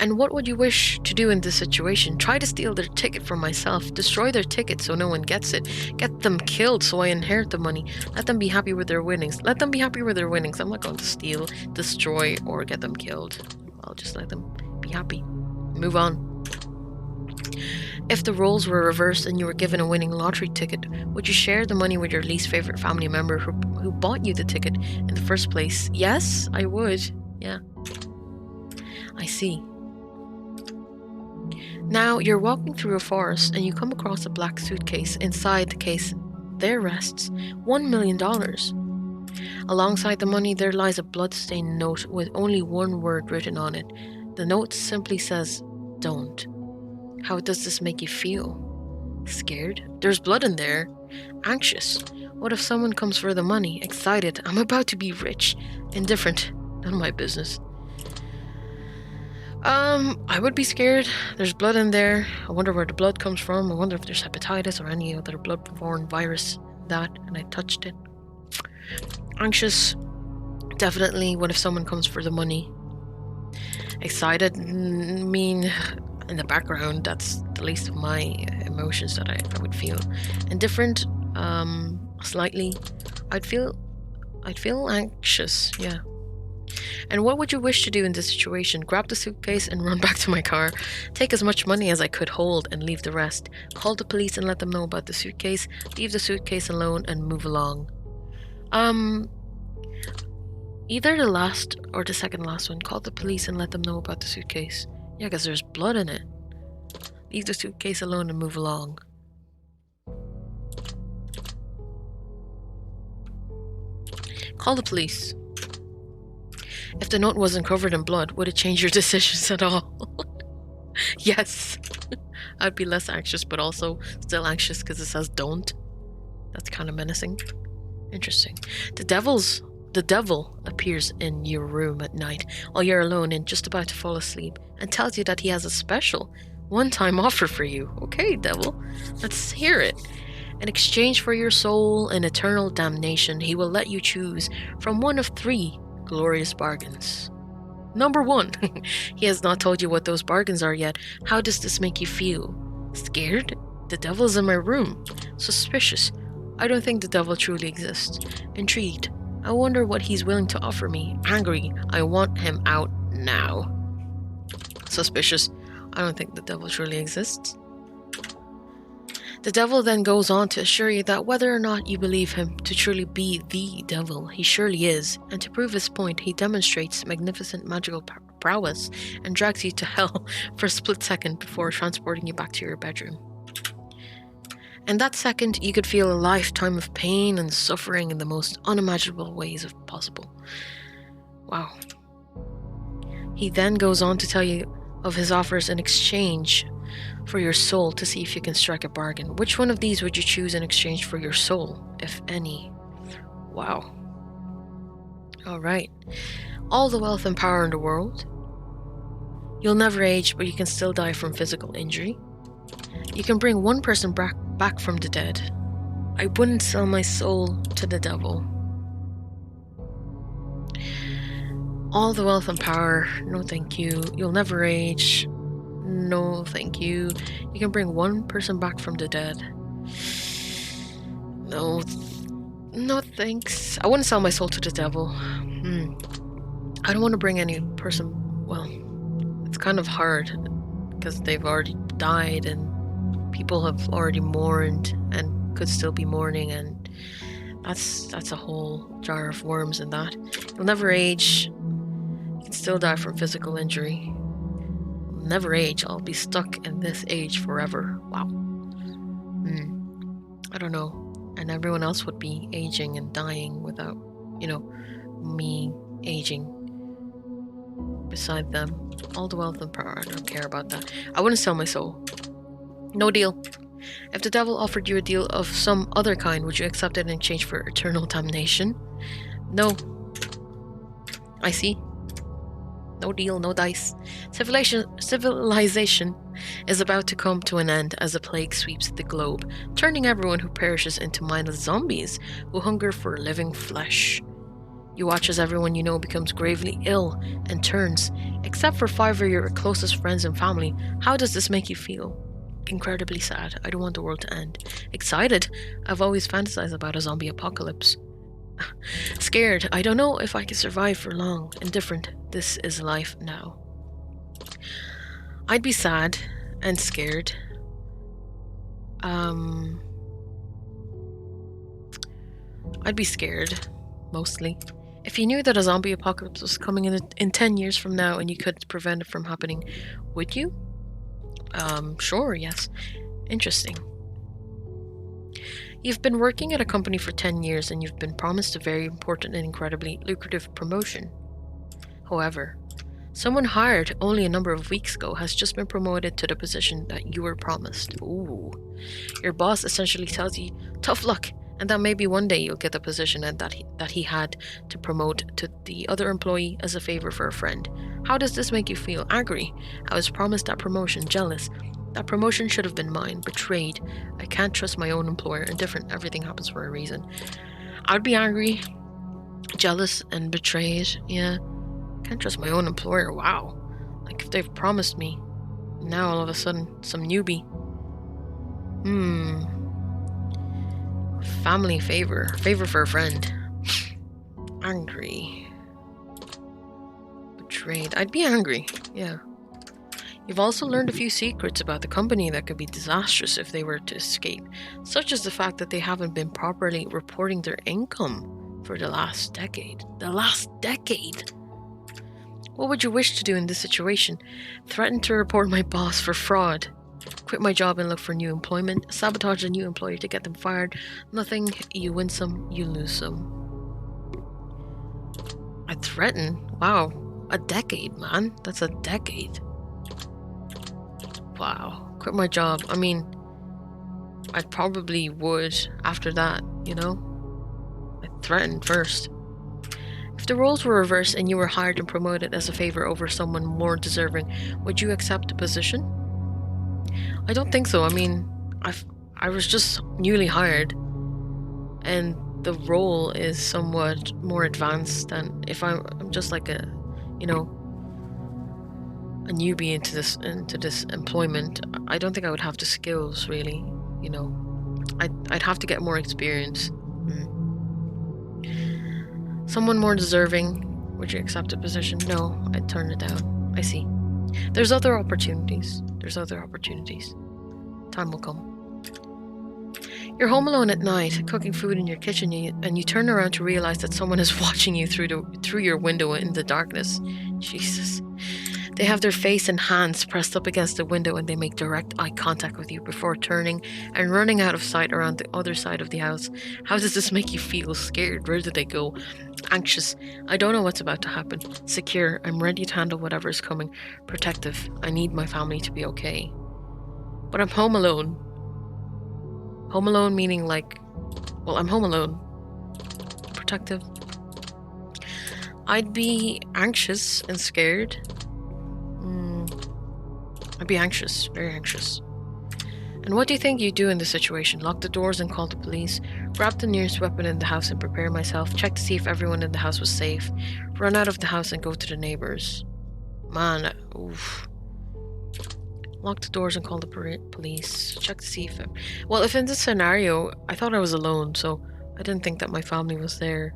And what would you wish to do in this situation? Try to steal their ticket from myself. Destroy their ticket so no one gets it. Get them killed so I inherit the money. Let them be happy with their winnings. Let them be happy with their winnings. I'm not going to steal, destroy, or get them killed. I'll just let them be happy. Move on. If the roles were reversed and you were given a winning lottery ticket, would you share the money with your least favorite family member who bought you the ticket in the first place? Yes, I would. Yeah. I see. Now, you're walking through a forest and you come across a black suitcase. Inside the case, there rests $1 million. Alongside the money, there lies a blood-stained note with only one word written on it. The note simply says, "Don't." How does this make you feel? Scared? There's blood in there. Anxious? What if someone comes for the money? Excited? I'm about to be rich. Indifferent? None of my business. I would be scared. There's blood in there. I wonder where the blood comes from. I wonder if there's hepatitis or any other blood-borne virus and I touched it. Anxious. Definitely. What if someone comes for the money? Excited. In the background, that's the least of my emotions that I would feel. Indifferent. Slightly. I'd feel anxious. Yeah. And what would you wish to do in this situation? Grab the suitcase and run back to my car. Take as much money as I could hold and leave the rest. Call the police and let them know about the suitcase. Leave the suitcase alone and move along. Either the last or the second last one. Call the police and let them know about the suitcase. Yeah, because there's blood in it. Leave the suitcase alone and move along. Call the police. If the note wasn't covered in blood, would it change your decisions at all? Yes. I'd be less anxious, but also still anxious because it says don't. That's kind of menacing. Interesting. The devil appears in your room at night while you're alone and just about to fall asleep and tells you that he has a special one-time offer for you. Okay, devil, let's hear it. In exchange for your soul and eternal damnation, he will let you choose from one of 3 glorious bargains. Number 1, he has not told you what those bargains are yet. How does this make you feel? Scared? The devil's in my room. Suspicious? I don't think the devil truly exists. Intrigued? I wonder what he's willing to offer me. Angry? I want him out now. Suspicious? I don't think the devil truly exists. The devil then goes on to assure you that whether or not you believe him to truly be the devil, he surely is, and to prove his point, he demonstrates magnificent magical prowess and drags you to hell for a split second before transporting you back to your bedroom. In that second, you could feel a lifetime of pain and suffering in the most unimaginable ways possible. Wow. He then goes on to tell you of his offers in exchange for your soul to see if you can strike a bargain. Which one of these would you choose in exchange for your soul, if any? Wow. All right. All the wealth and power in the world. You'll never age, but you can still die from physical injury. You can bring one person back from the dead. I wouldn't sell my soul to the devil. All the wealth and power. No, thank you. You'll never age. No, thank you. You can bring one person back from the dead. No, thanks. I wouldn't sell my soul to the devil. I don't want to bring any person. Well, it's kind of hard because they've already died and people have already mourned and could still be mourning, and that's a whole jar of worms in that. You'll never age. You can still die from physical injury. Never age. I'll be stuck in this age forever. Wow. I don't know. And everyone else would be aging and dying without, me aging beside them. All the wealth and power. I don't care about that. I wouldn't sell my soul. No deal. If the devil offered you a deal of some other kind, would you accept it in exchange for eternal damnation? No. I see. No deal, no dice. Civilization is about to come to an end as a plague sweeps the globe, turning everyone who perishes into mindless zombies who hunger for living flesh. You watch as everyone you know becomes gravely ill and turns, except for 5 of your closest friends and family. How does this make you feel? Incredibly sad. I don't want the world to end. Excited. I've always fantasized about a zombie apocalypse. Scared. I don't know if I can survive for long. Indifferent. This is life now. I'd be sad and scared. I'd be scared, mostly. If you knew that a zombie apocalypse was coming in 10 years from now and you could prevent it from happening, would you? Sure, yes. Interesting. You've been working at a company for 10 years and you've been promised a very important and incredibly lucrative promotion. However, someone hired only a number of weeks ago has just been promoted to the position that you were promised. Ooh. Your boss essentially tells you, tough luck, and that maybe one day you'll get the position and that he had to promote to the other employee as a favor for a friend. How does this make you feel? Angry. I was promised that promotion. Jealous. That promotion should have been mine. Betrayed. I can't trust my own employer. Indifferent. Everything happens for a reason. I'd be angry, jealous, and betrayed. Yeah. Can't trust my own employer. Wow. Like if they've promised me, now all of a sudden some newbie. Family favor. Favor for a friend. Angry. Betrayed. I'd be angry. Yeah. You've also learned a few secrets about the company that could be disastrous if they were to escape, such as the fact that they haven't been properly reporting their income for the last decade. The last decade! What would you wish to do in this situation? Threaten to report my boss for fraud. Quit my job and look for new employment. Sabotage a new employer to get them fired. Nothing. You win some, you lose some. I threaten? Wow. A decade, man. That's a decade. Wow. Quit my job. I mean, I probably would after that, I threatened first. If the roles were reversed and you were hired and promoted as a favor over someone more deserving, would you accept the position? I don't think so. I mean, I was just newly hired, and the role is somewhat more advanced than if I'm just like a newbie into this employment. I don't think I would have the skills really. I'd have to get more experience. Someone more deserving. Would you accept a position? No, I'd turn it down. I see. There's other opportunities. Time will come. You're home alone at night, cooking food in your kitchen, and you turn around to realize that someone is watching you through your window in the darkness. Jesus. They have their face and hands pressed up against the window and they make direct eye contact with you before turning and running out of sight around the other side of the house. How does this make you feel? Scared? Where do they go? Anxious. I don't know what's about to happen. Secure. I'm ready to handle whatever is coming. Protective. I need my family to be okay. But I'm home alone. Home alone meaning like, well, I'm home alone. Protective. I'd be anxious and scared. I'd be anxious, very anxious. And what do you think you'd do in this situation? Lock the doors and call the police, grab the nearest weapon in the house and prepare myself, check to see if everyone in the house was safe, run out of the house and go to the neighbors. Man, oof. Lock the doors and call the police, check to see if... Well, if in this scenario, I thought I was alone, so I didn't think that my family was there.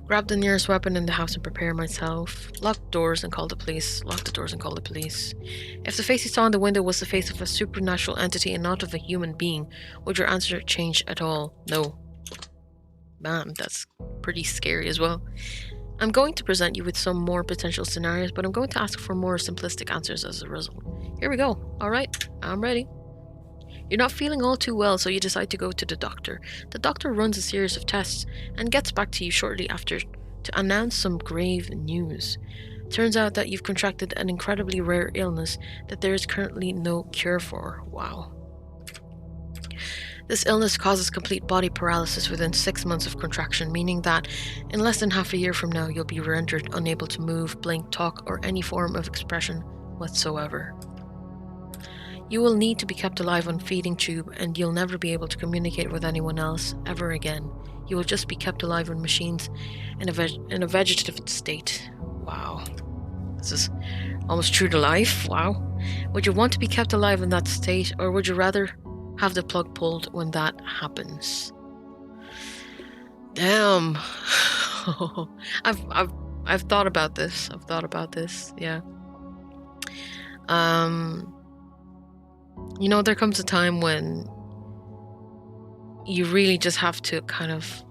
Grab the nearest weapon in the house and prepare myself. Lock doors and call the police. Lock the doors and call the police. If the face you saw in the window was the face of a supernatural entity and not of a human being, would your answer change at all? No. Man, that's pretty scary as well. I'm going to present you with some more potential scenarios, but I'm going to ask for more simplistic answers as a result. Here we go. Alright, I'm ready. You're not feeling all too well, so you decide to go to the doctor. The doctor runs a series of tests and gets back to you shortly after to announce some grave news. Turns out that you've contracted an incredibly rare illness that there is currently no cure for. Wow. This illness causes complete body paralysis within 6 months of contraction, meaning that in less than half a year from now, you'll be rendered unable to move, blink, talk, or any form of expression whatsoever. You will need to be kept alive on feeding tube, and you'll never be able to communicate with anyone else ever again. You will just be kept alive on machines in a vegetative state. Wow. This is almost true to life. Wow. Would you want to be kept alive in that state, or would you rather have the plug pulled when that happens? Damn. I've thought about this. Yeah. You know, there comes a time when you really just have to kind of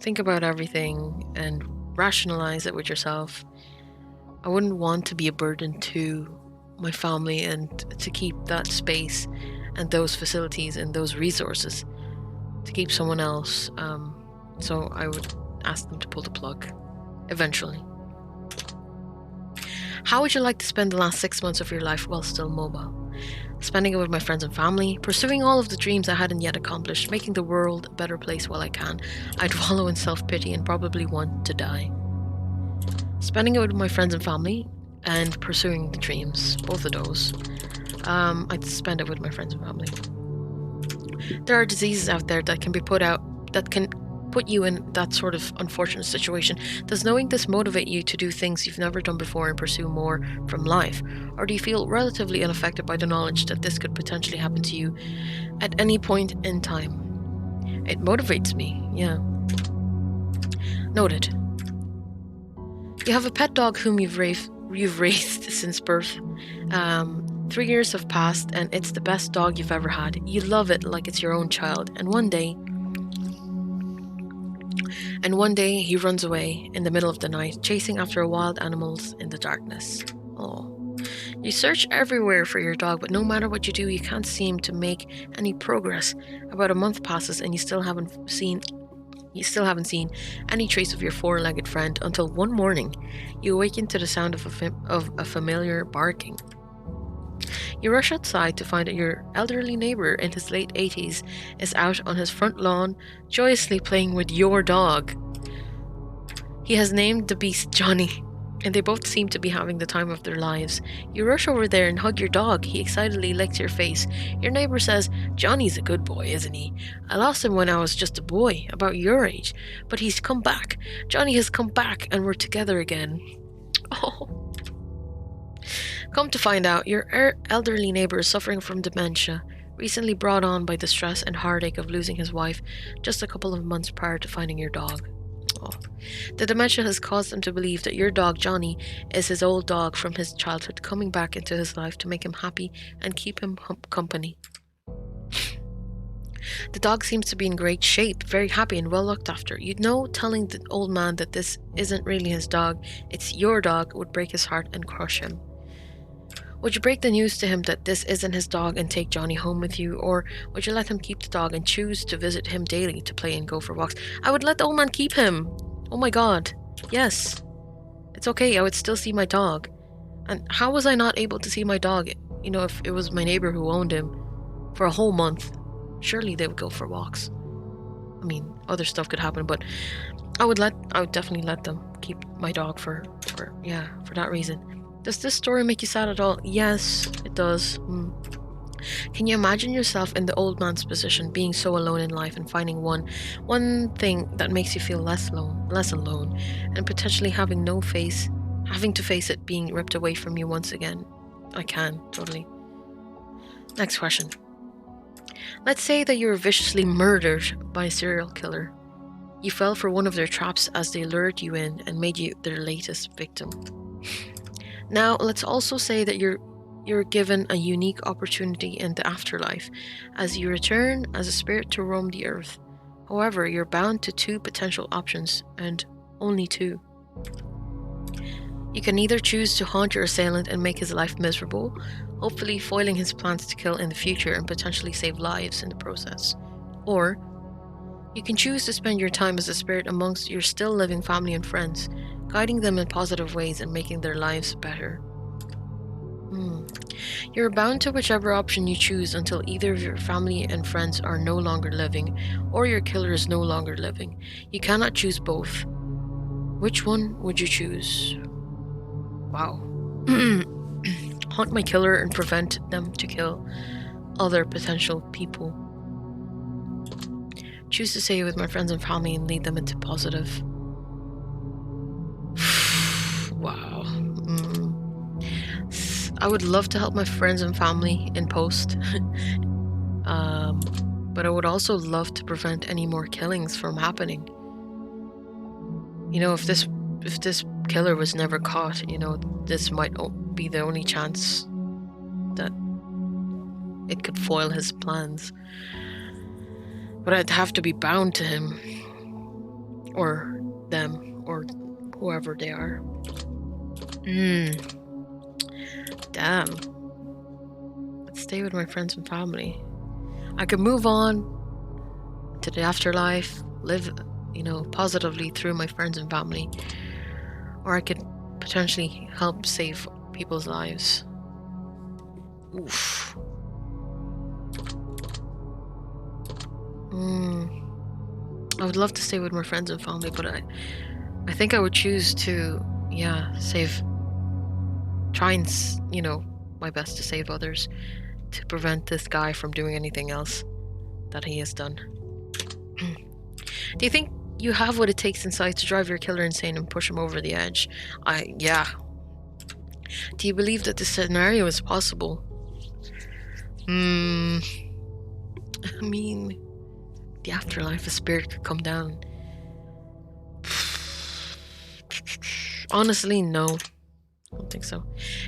think about everything and rationalize it with yourself. I wouldn't want to be a burden to my family and to keep that space and those facilities and those resources to keep someone else. So I would ask them to pull the plug eventually. How would you like to spend the last 6 months of your life while still mobile? Spending it with my friends and family, pursuing all of the dreams I hadn't yet accomplished, making the world a better place while I can. I'd wallow in self-pity and probably want to die. Spending it with my friends and family and pursuing the dreams, both of those. I'd spend it with my friends and family. There are diseases out there that can put you in that sort of unfortunate situation. Does knowing this motivate you to do things you've never done before and pursue more from life? Or do you feel relatively unaffected by the knowledge that this could potentially happen to you at any point in time? It motivates me, yeah. Noted. You have a pet dog whom you've raised since birth. 3 years have passed and it's the best dog you've ever had. You love it like it's your own child, and one day he runs away in the middle of the night, chasing after wild animals in the darkness. Oh. You search everywhere for your dog, but no matter what you do, you can't seem to make any progress. About a month passes and you still haven't seen any trace of your four-legged friend until one morning you awaken to the sound of a familiar barking. You rush outside to find that your elderly neighbor in his late 80s is out on his front lawn, joyously playing with your dog. He has named the beast Johnny, and they both seem to be having the time of their lives. You rush over there and hug your dog. He excitedly licks your face. Your neighbor says, "Johnny's a good boy, isn't he? I lost him when I was just a boy, about your age, but he's come back. Johnny has come back and we're together again." Oh. Come to find out, your elderly neighbor is suffering from dementia, recently brought on by the stress and heartache of losing his wife just a couple of months prior to finding your dog. Oh. The dementia has caused him to believe that your dog, Johnny, is his old dog from his childhood coming back into his life to make him happy and keep him company. The dog seems to be in great shape, very happy and well looked after. You'd know telling the old man that this isn't really his dog, it's your dog, would break his heart and crush him. Would you break the news to him that this isn't his dog and take Johnny home with you, or would you let him keep the dog and choose to visit him daily to play and go for walks? I would let the old man keep him. Oh my god. Yes. It's okay, I would still see my dog. And how was I not able to see my dog You know, if it was my neighbor who owned him for a whole month, surely they would go for walks. I mean, other stuff could happen, but I would definitely let them keep my dog for that reason. Does this story make you sad at all? Yes, it does. Can you imagine yourself in the old man's position, being so alone in life and finding one thing that makes you feel less alone, and potentially having to face it being ripped away from you once again? I can, totally. Next question. Let's say that you were viciously murdered by a serial killer. You fell for one of their traps as they lured you in and made you their latest victim. Now, let's also say that you're given a unique opportunity in the afterlife as you return as a spirit to roam the earth. However, you're bound to two potential options, and only two. You can either choose to haunt your assailant and make his life miserable, hopefully foiling his plans to kill in the future and potentially save lives in the process. Or you can choose to spend your time as a spirit amongst your still living family and friends, guiding them in positive ways and making their lives better. You're bound to whichever option you choose until either of your family and friends are no longer living or your killer is no longer living. You cannot choose both. Which one would you choose? Wow. Haunt my killer and prevent them to kill other potential people. Choose to stay with my friends and family and lead them into positive. Wow. I would love to help my friends and family in post. But I would also love to prevent any more killings from happening. You know, if this killer was never caught, you know, this might be the only chance that it could foil his plans. But I'd have to be bound to him, or them, or whoever they are. Damn. Let's stay with my friends and family. I could move on to the afterlife, live, you know, positively through my friends and family. Or I could potentially help save people's lives. Oof. I would love to stay with my friends and family, but I think I would choose to, try and, you know, my best to save others, to prevent this guy from doing anything else that he has done. Do you think you have what it takes inside to drive your killer insane and push him over the edge? Yeah. Do you believe that this scenario is possible? I mean, the afterlife, a spirit could come down. Honestly, no. I don't think so.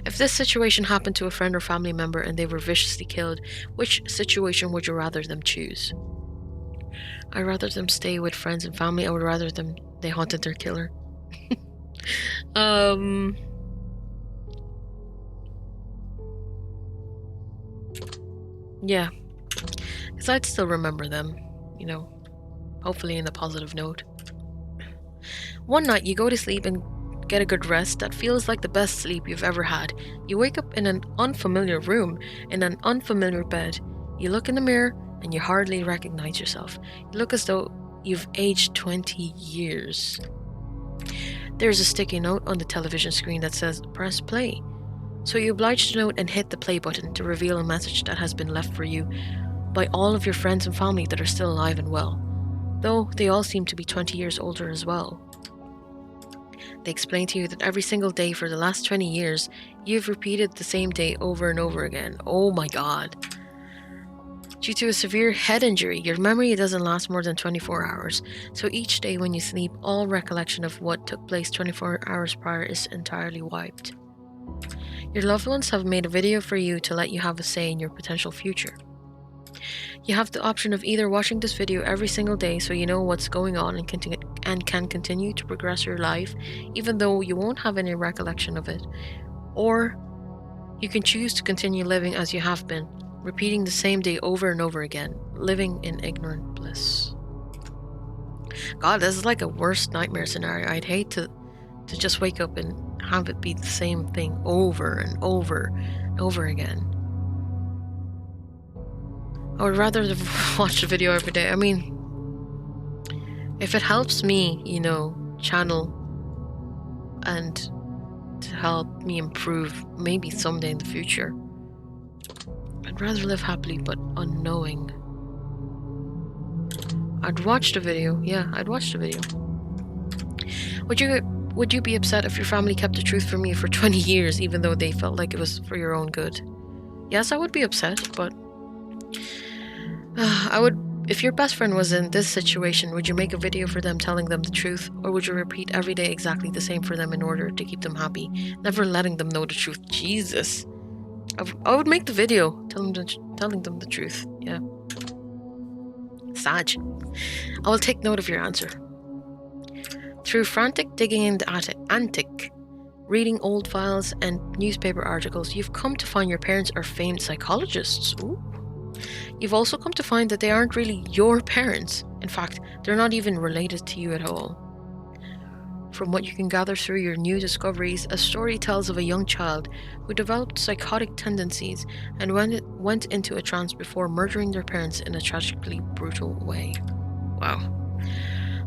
If this situation happened to a friend or family member and they were viciously killed, which situation would you rather them choose? I'd rather them stay with friends and family. I would rather they haunted their killer. Yeah. Because I'd still remember them, you know, hopefully in a positive note. One night you go to sleep and get a good rest that feels like the best sleep you've ever had. You wake up in an unfamiliar room, in an unfamiliar bed. You look in the mirror and you hardly recognize yourself. You look as though you've aged 20 years. There's a sticky note on the television screen that says, "Press play." So you oblige the note and hit the play button to reveal a message that has been left for you by all of your friends and family that are still alive and well, though they all seem to be 20 years older as well. They explain to you that every single day for the last 20 years, you've repeated the same day over and over again. Oh my god. Due to a severe head injury, your memory doesn't last more than 24 hours, so each day when you sleep, all recollection of what took place 24 hours prior is entirely wiped. Your loved ones have made a video for you to let you have a say in your potential future. You have the option of either watching this video every single day so you know what's going on and can continue to progress your life even though you won't have any recollection of it, or you can choose to continue living as you have been, repeating the same day over and over again, living in ignorant bliss. God, this is like a worst nightmare scenario. I'd hate to just wake up and have it be the same thing over and over and over again. I would rather watch the video every day. I mean, if it helps me, channel and to help me improve maybe someday in the future, I'd rather live happily but unknowing. I'd watch the video. Yeah, I'd watch the video. Would you be upset if your family kept the truth from you for 20 years even though they felt like it was for your own good? Yes, I would be upset, but I would. If your best friend was in this situation, would you make a video for them telling them the truth, or would you repeat every day exactly the same for them in order to keep them happy, never letting them know the truth? Jesus. I would make the video telling them the truth. Yeah. Sag. I will take note of your answer. Through frantic digging in the attic, reading old files and newspaper articles, you've come to find your parents are famed psychologists. Ooh. You've also come to find that they aren't really your parents. In fact, they're not even related to you at all. From what you can gather through your new discoveries, a story tells of a young child who developed psychotic tendencies and went into a trance before murdering their parents in a tragically brutal way. Wow.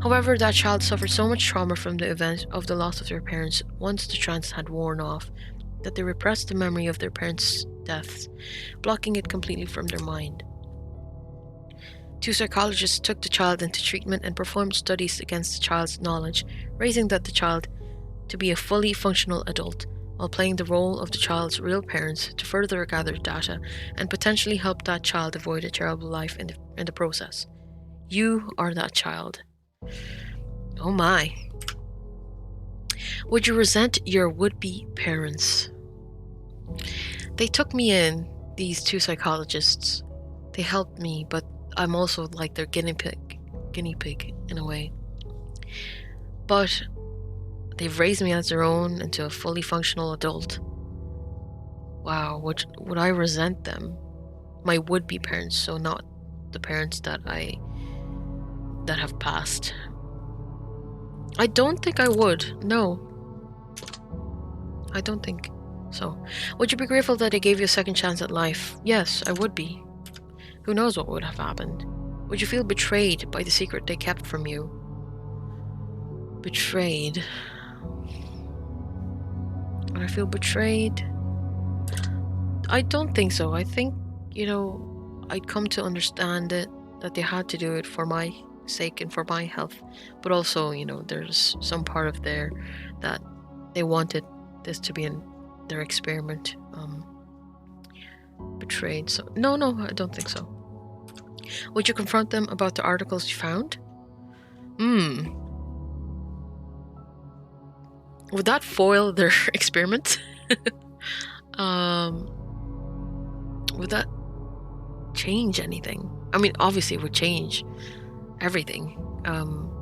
However, that child suffered so much trauma from the event of the loss of their parents once the trance had worn off, that they repressed the memory of their parents' deaths, blocking it completely from their mind. 2 psychologists took the child into treatment and performed studies against the child's knowledge, raising the child to be a fully functional adult, while playing the role of the child's real parents to further gather data and potentially help that child avoid a terrible life in the process. You are that child. Oh my. Would you resent your would-be parents? They took me in, these 2 psychologists. They helped me, but I'm also like their guinea pig in a way. But they've raised me as their own into a fully functional adult. Wow, would I resent them? My would-be parents, so not the parents that have passed. I don't think I would. No. I don't think so. Would you be grateful that they gave you a second chance at life? Yes, I would be. Who knows what would have happened? Would you feel betrayed by the secret they kept from you? Betrayed. Would I feel betrayed? I don't think so. I think, I'd come to understand it, that they had to do it for my sake and for my health. But also, there's some part of there that they wanted this to be in their experiment. Betrayed. So no, I don't think so. Would you confront them about the articles you found? Would that foil their experiment? Would that change anything? I mean, obviously it would change everything,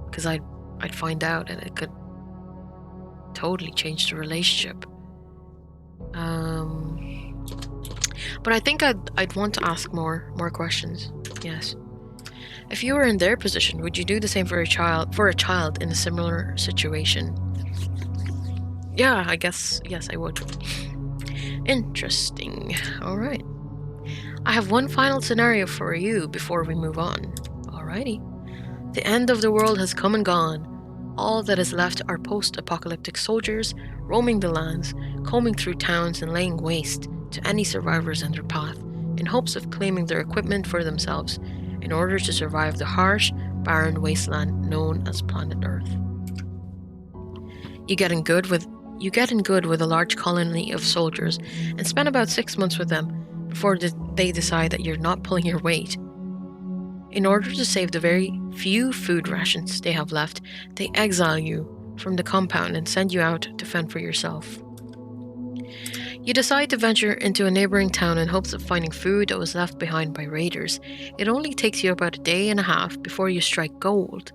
because I'd find out and it could totally change the relationship. But I think I'd want to ask more questions. Yes. If you were in their position, would you do the same for a child in a similar situation? Yeah, I guess yes, I would. Interesting. All right. I have one final scenario for you before we move on. Alrighty. The end of the world has come and gone. All that is left are post-apocalyptic soldiers roaming the lands, combing through towns and laying waste to any survivors in their path, in hopes of claiming their equipment for themselves, in order to survive the harsh, barren wasteland known as planet Earth. You get in good with a large colony of soldiers and spend about 6 months with them before they decide that you're not pulling your weight. In order to save the very few food rations they have left, they exile you from the compound and send you out to fend for yourself. You decide to venture into a neighboring town in hopes of finding food that was left behind by raiders. It only takes you about a day and a half before you strike gold.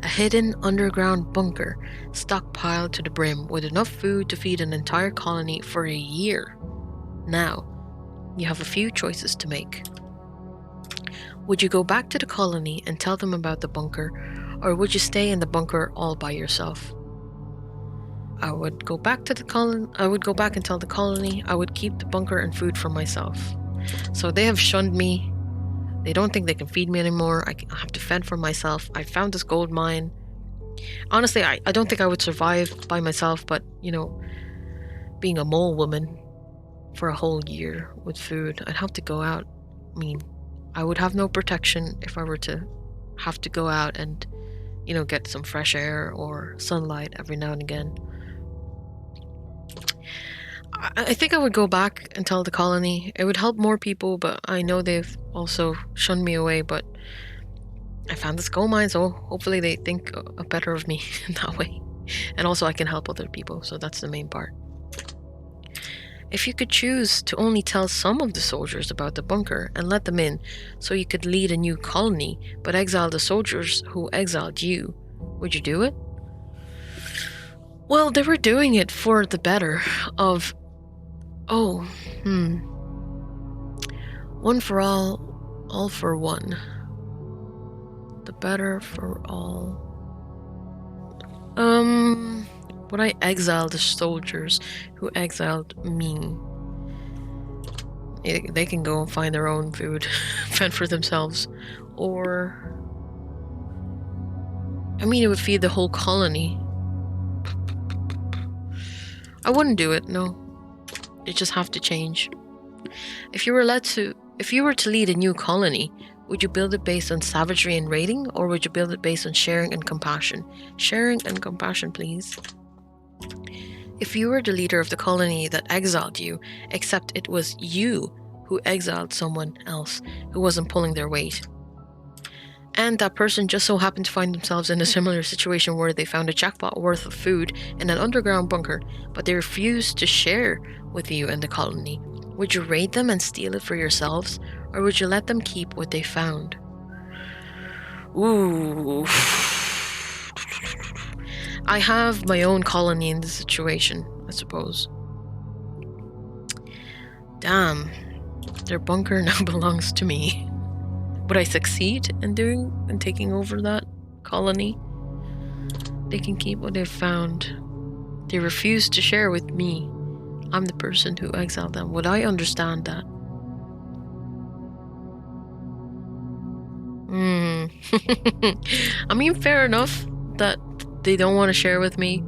A hidden underground bunker, stockpiled to the brim with enough food to feed an entire colony for a year. Now, you have a few choices to make. Would you go back to the colony and tell them about the bunker, or would you stay in the bunker all by yourself? I would go back and tell the colony I would keep the bunker and food for myself. So they have shunned me They don't think they can feed me anymore. I have to fend for myself. I found this gold mine. Honestly, I don't think I would survive by myself, but, being a mole woman for a whole year with food, I'd have to go out. I mean, I would have no protection if I were to have to go out and, get some fresh air or sunlight every now and again. I think I would go back and tell the colony. It would help more people, but I know they've also shunned me away, but I found this gold mine, so hopefully they think better of me in that way. And also I can help other people, so that's the main part. If you could choose to only tell some of the soldiers about the bunker and let them in so you could lead a new colony, but exile the soldiers who exiled you, would you do it? Well, they were doing it for the better of... One for all for one. The better for all. Would I exile the soldiers who exiled me? They can go and find their own food, fend for themselves. Or... I mean, it would feed the whole colony. I wouldn't do it, no. It just have to change. If you were to lead a new colony, would you build it based on savagery and raiding, or would you build it based on sharing and compassion? Sharing and compassion, please. If you were the leader of the colony that exiled you, except it was you who exiled someone else who wasn't pulling their weight, and that person just so happened to find themselves in a similar situation where they found a jackpot worth of food in an underground bunker, but they refused to share with you and the colony, would you raid them and steal it for yourselves, or would you let them keep what they found? Ooh. I have my own colony in this situation, I suppose. Damn. Their bunker now belongs to me. Would I succeed in taking over that colony? They can keep what they've found. They refuse to share with me. I'm the person who exiled them. Would I understand that? I mean, fair enough that they don't want to share with me.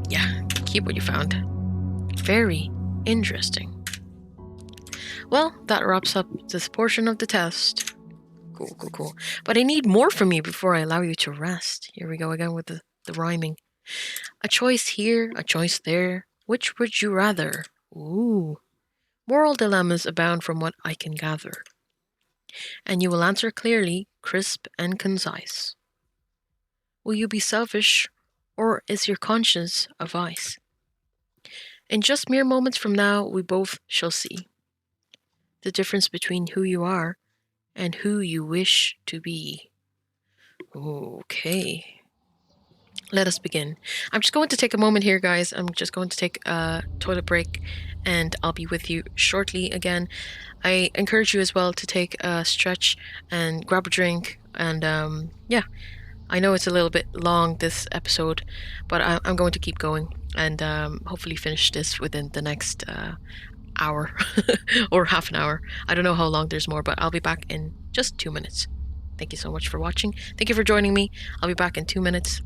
Yeah, keep what you found. Very interesting. Well, that wraps up this portion of the test. Cool. But I need more from you before I allow you to rest. Here we go again with the rhyming. A choice here, a choice there. Which would you rather? Ooh. Moral dilemmas abound from what I can gather. And you will answer clearly, crisp and concise. Will you be selfish, or is your conscience a vice? In just mere moments from now, we both shall see the difference between who you are and who you wish to be. Okay. Let us begin. I'm just going to take a moment here, guys. I'm just going to take a toilet break, and I'll be with you shortly again. I encourage you as well to take a stretch and grab a drink. And yeah, I know it's a little bit long, this episode, but I'm going to keep going and hopefully finish this within the next hour or half an hour. I don't know how long there's more, but I'll be back in just 2 minutes. Thank you so much for watching. Thank you for joining me. I'll be back in 2 minutes.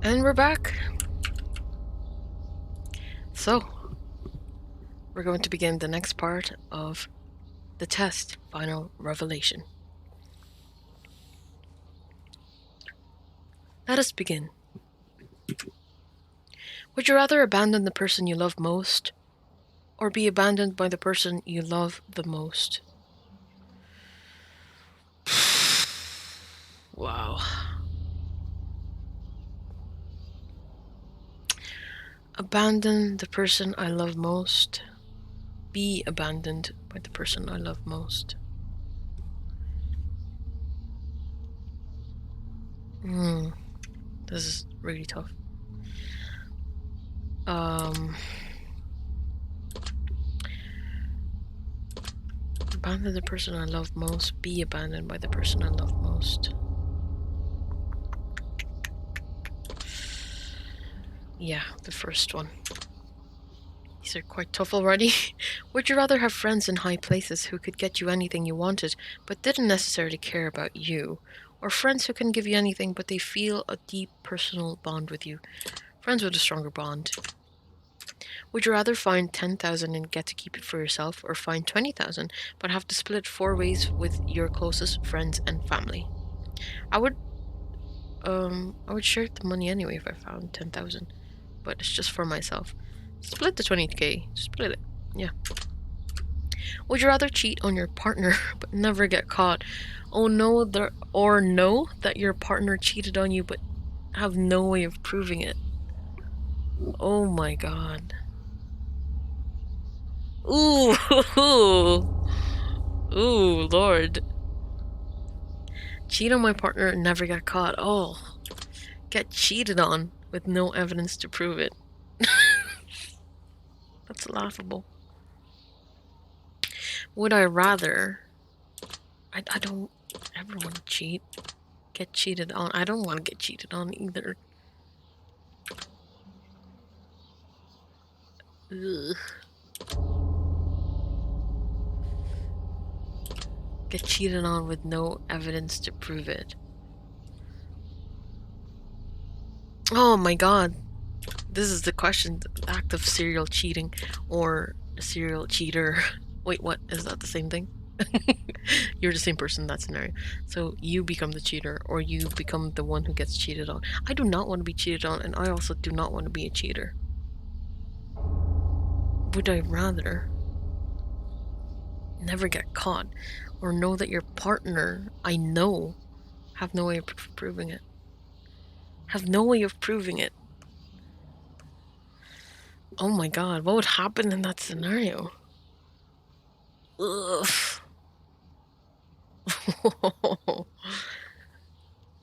And we're back. So, we're going to begin the next part of the test, final revelation. Let us begin. Would you rather abandon the person you love most, or be abandoned by the person you love the most? Wow. Abandon the person I love most. Be abandoned by the person I love most. This is really tough. Abandon the person I love most. Be abandoned by the person I love most. Yeah, the first one. These are quite tough already. Would you rather have friends in high places who could get you anything you wanted, but didn't necessarily care about you? Or friends who can give you anything, but they feel a deep personal bond with you? Friends with a stronger bond. Would you rather find 10,000 and get to keep it for yourself, or find 20,000 but have to split 4 ways with your closest friends and family? I would share the money anyway if I found 10,000, but it's just for myself. Split the 20k. Split it. Yeah. Would you rather cheat on your partner but never get caught? Oh no, or know that your partner cheated on you but have no way of proving it? Oh my god. Ooh, ooh, Lord. Cheat on my partner and never get caught. Oh, get cheated on with no evidence to prove it. That's laughable. Would I rather... I don't ever want to cheat. Get cheated on. I don't want to get cheated on either. Ugh. Get cheated on with no evidence to prove it. Oh my god. This is the question. The act of serial cheating or a serial cheater. Wait, what? Is that the same thing? You're the same person in that scenario. So you become the cheater, or you become the one who gets cheated on. I do not want to be cheated on, and I also do not want to be a cheater. Would I rather never get caught, or know that your partner, I know, have no way of proving it? Have no way of proving it. Oh my god, what would happen in that scenario? Ugh.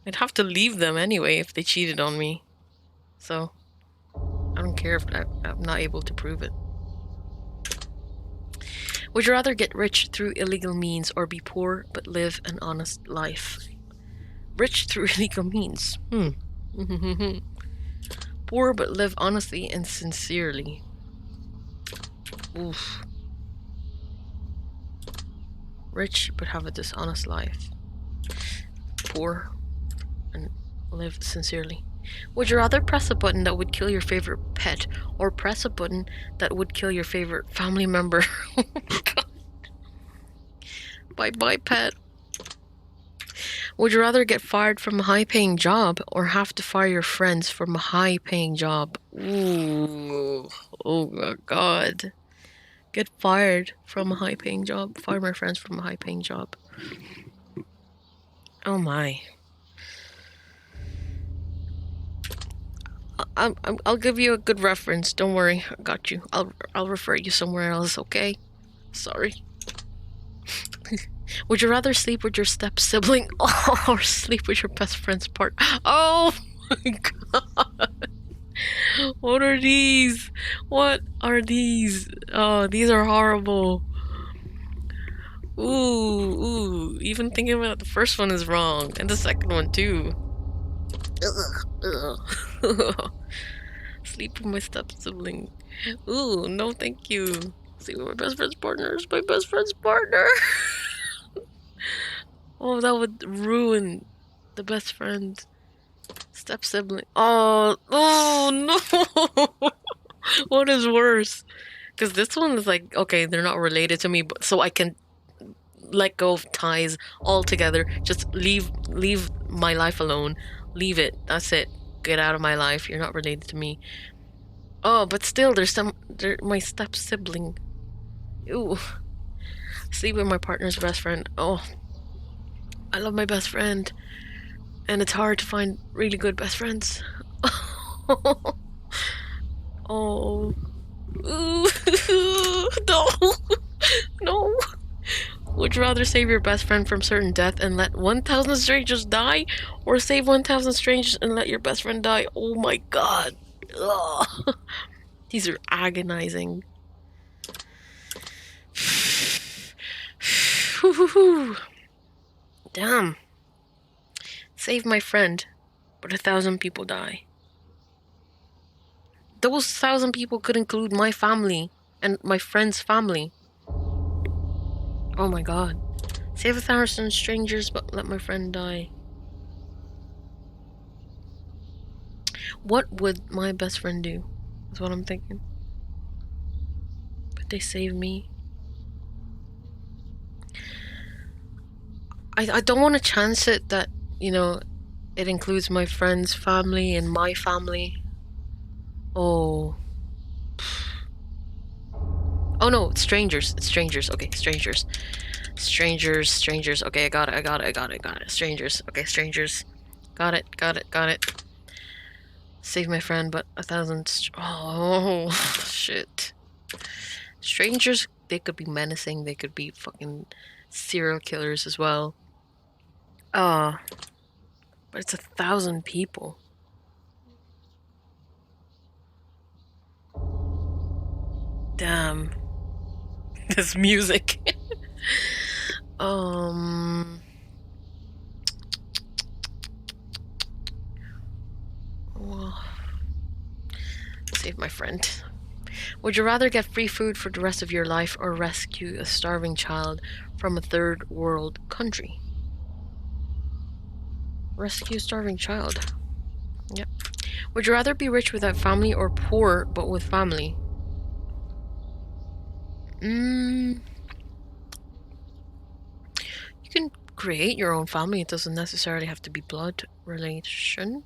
I'd have to leave them anyway if they cheated on me. So, I don't care if I'm not able to prove it. Would you rather get rich through illegal means or be poor but live an honest life? Rich through illegal means. Poor but live honestly and sincerely. Oof. Rich but have a dishonest life. Poor and live sincerely. Would you rather press a button that would kill your favorite pet, or press a button that would kill your favorite family member? Oh my god. Bye-bye, pet. Would you rather get fired from a high-paying job, or have to fire your friends from a high-paying job? Ooh. Oh my god. Get fired from a high-paying job. Fire my friends from a high-paying job. Oh my. I'll give you a good reference. Don't worry, I got you. I'll refer you somewhere else. Okay? Sorry. Would you rather sleep with your step sibling or sleep with your best friend's partner? Oh my god! What are these? What are these? Oh, these are horrible. Ooh. Even thinking about the first one is wrong, and the second one too. Ugh. Sleep with my step sibling. Ooh, no thank you. Sleep with my best friend's partner is my best friend's partner. Oh, that would ruin the best friend Step sibling. Oh, no. What is worse? Because this one is like, okay, they're not related to me, but so I can let go of ties altogether. Just leave my life alone. Leave it. That's it. Get out of my life. You're not related to me. Oh, but still, they're my step sibling. Ooh, sleep with my partner's best friend. Oh, I love my best friend, and it's hard to find really good best friends. Oh, ooh, no, no. Would you rather save your best friend from certain death and let 1,000 strangers die, or save 1,000 strangers and let your best friend die? Oh my god. Ugh. These are agonizing. Damn. Save my friend, but 1,000 people die. Those 1,000 people could include my family and my friend's family. Oh my god. Save 1,000 strangers, but let my friend die. What would my best friend do? That's what I'm thinking. But they save me. I don't want to chance it that, it includes my friend's family and my family. Oh. Oh no, it's strangers. It's strangers. Okay, strangers. Strangers. Okay, I got it. Strangers. Okay, strangers. Got it. Save my friend, but 1,000. Oh, shit. Strangers, they could be menacing. They could be fucking serial killers as well. But it's 1,000 people. Damn. This music. Well, save my friend. Would you rather get free food for the rest of your life or rescue a starving child from a third world country? Rescue a starving child. Yep. Would you rather be rich without family or poor but with family? You can create your own family. It doesn't necessarily have to be blood relation.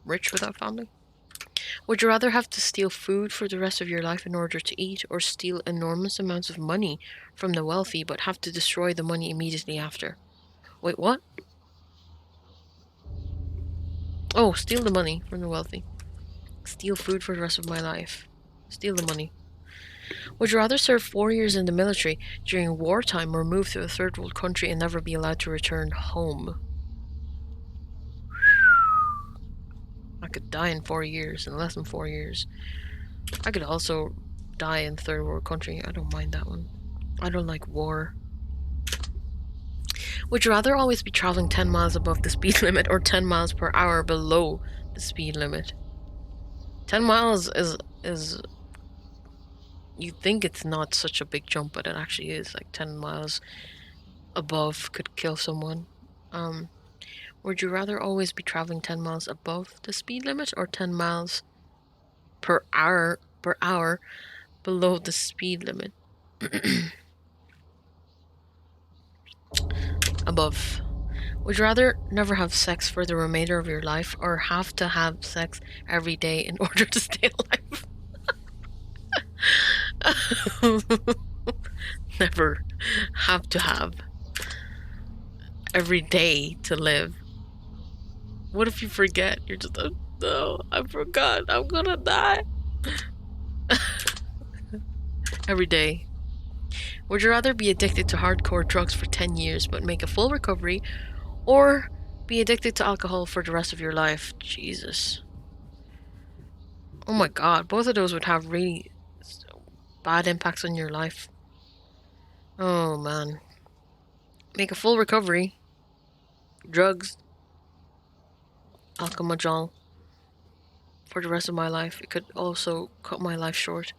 Rich without family. Would you rather have to steal food for the rest of your life in order to eat, or steal enormous amounts of money from the wealthy but have to destroy the money immediately after? Wait, what? Oh, steal the money from the wealthy. Steal food for the rest of my life. Steal the money. Would you rather serve 4 years in the military during wartime or move to a third world country and never be allowed to return home? I could die in 4 years, in less than 4 years. I could also die in third world country. I don't mind that one. I don't like war. Would you rather always be traveling 10 miles above the speed limit or 10 miles per hour below the speed limit? 10 miles is you think it's not such a big jump, but it actually is. Like 10 miles above could kill someone. Would you rather always be traveling 10 miles above the speed limit or 10 miles per hour below the speed limit? Above. Would you rather never have sex for the remainder of your life or have to have sex every day in order to stay alive? Never have to have every day to live. What if you forget? You're just, oh, no, I forgot. I'm gonna die. Every day. Would you rather be addicted to hardcore drugs for 10 years but make a full recovery, or be addicted to alcohol for the rest of your life? Jesus. Oh my god, both of those would have really bad impacts on your life. Oh man. Make a full recovery. Drugs. Alcohol for the rest of my life. It could also cut my life short.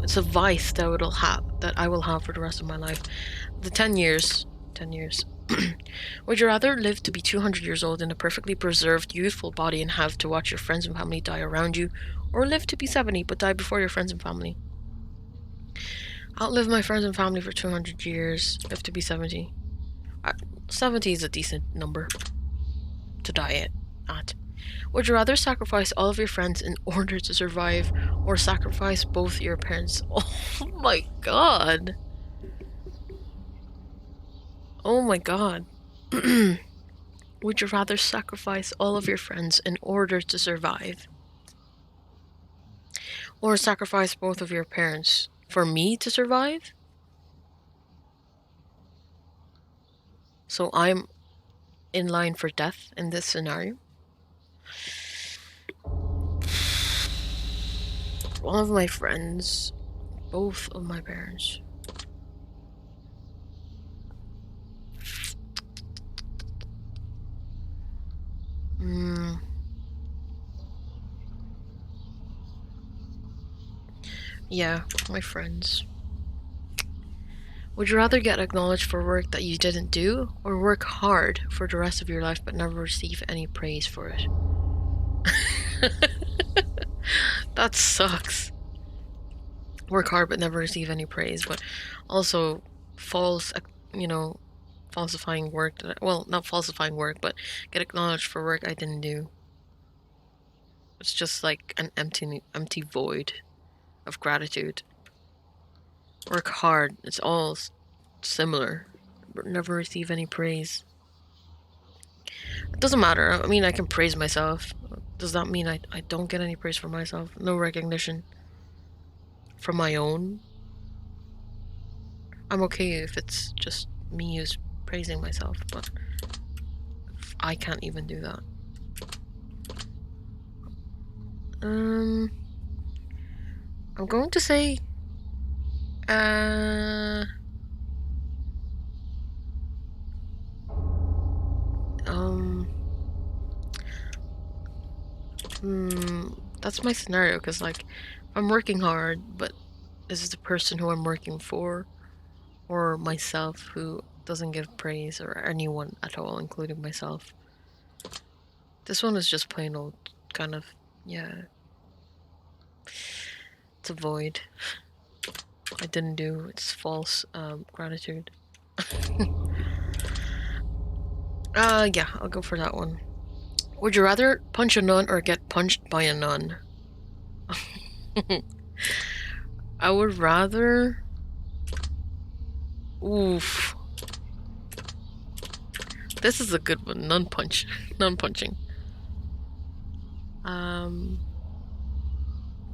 It's a vice that I will have for the rest of my life. The 10 years 10 years. Would you rather live to be 200 years old in a perfectly preserved, youthful body and have to watch your friends and family die around you, or live to be 70 but die before your friends and family? Outlive my friends and family for 200 years, live to be 70. 70 is a decent number to die at. Would you rather sacrifice all of your friends in order to survive, or sacrifice both your parents? Oh my god. Oh my god. Would you rather sacrifice all of your friends in order to survive, or sacrifice both of your parents for me to survive? So I'm in line for death in this scenario. One of my friends, both of my parents. Yeah, my friends. Would you rather get acknowledged for work that you didn't do, or work hard for the rest of your life but never receive any praise for it? That sucks. Work hard but never receive any praise, but also falsifying work. Well, not falsifying work, but get acknowledged for work I didn't do. It's just like an empty void of gratitude. Work hard. It's all similar, but never receive any praise. It doesn't matter. I mean, I can praise myself. Does that mean I don't get any praise for myself? No recognition from my own? I'm okay if it's just me who's praising myself, but I can't even do that. I'm going to say that's my scenario, because like I'm working hard, but this is the person who I'm working for, or myself, who doesn't give praise, or anyone at all, including myself. This one is just plain old kind of, yeah, it's a void. I didn't do, it's false gratitude. Yeah, I'll go for that one. Would you rather punch a nun or get punched by a nun? I would rather... Oof. This is a good one. Nun punching.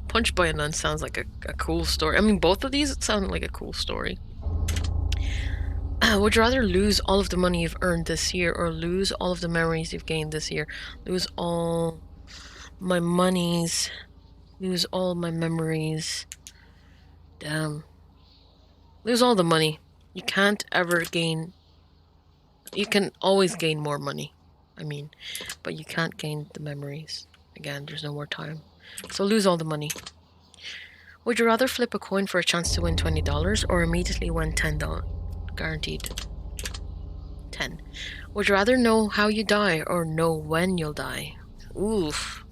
Punched by a nun sounds like a cool story. I mean, both of these sound like a cool story. Would you rather lose all of the money you've earned this year, or lose all of the memories you've gained this year? Lose all my monies. Lose all my memories. Damn. Lose all the money. You can't ever gain... You can always gain more money, I mean, but you can't gain the memories. Again, there's no more time. So lose all the money. Would you rather flip a coin for a chance to win $20, or immediately win $10? Guaranteed. 10. Would you rather know how you die, or know when you'll die? Oof.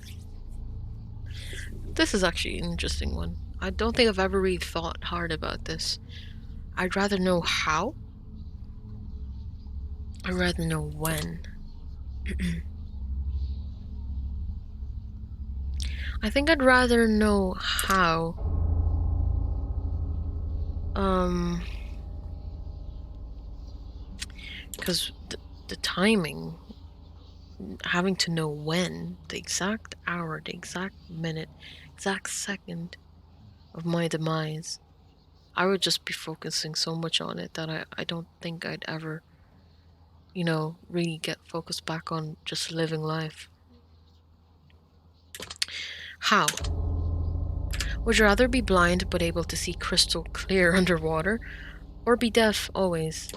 This is actually an interesting one. I don't think I've ever really thought hard about this. I'd rather know how. I'd rather know when. I think I'd rather know how. Because the timing, having to know when, the exact hour, the exact minute, exact second of my demise, I would just be focusing so much on it that I don't think I'd ever, really get focused back on just living life. How? Would you rather be blind but able to see crystal clear underwater, or be deaf always?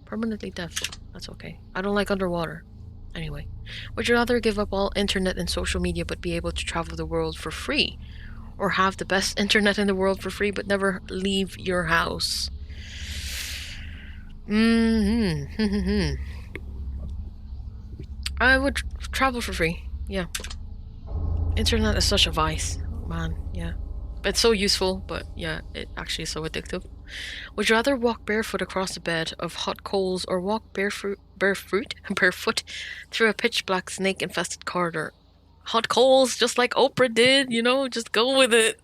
Permanently deaf. That's okay. I don't like underwater. Anyway, would you rather give up all internet and social media but be able to travel the world for free, or have the best internet in the world for free but never leave your house? Mm-hmm. I would travel for free. Yeah. Internet is such a vice, man. Yeah. It's so useful, but yeah, it actually is so addictive. Would you rather walk barefoot across a bed of hot coals or walk barefoot through a pitch black snake infested corridor? Hot coals, just like Oprah did, just go with it.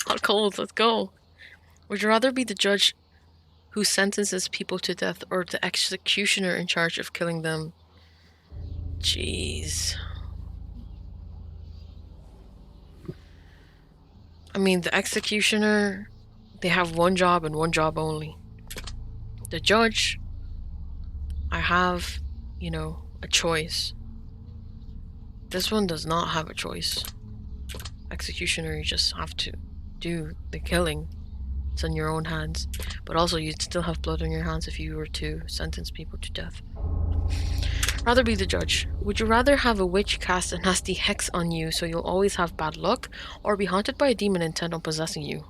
Hot coals, let's go. Would you rather be the judge who sentences people to death or the executioner in charge of killing them? Jeez. I mean, the executioner, they have one job and one job only. The judge, I have, a choice. This one does not have a choice. Executioner, you just have to do the killing. It's in your own hands. But also, you'd still have blood on your hands if you were to sentence people to death. Rather be the judge. Would you rather have a witch cast a nasty hex on you so you'll always have bad luck, or be haunted by a demon intent on possessing you?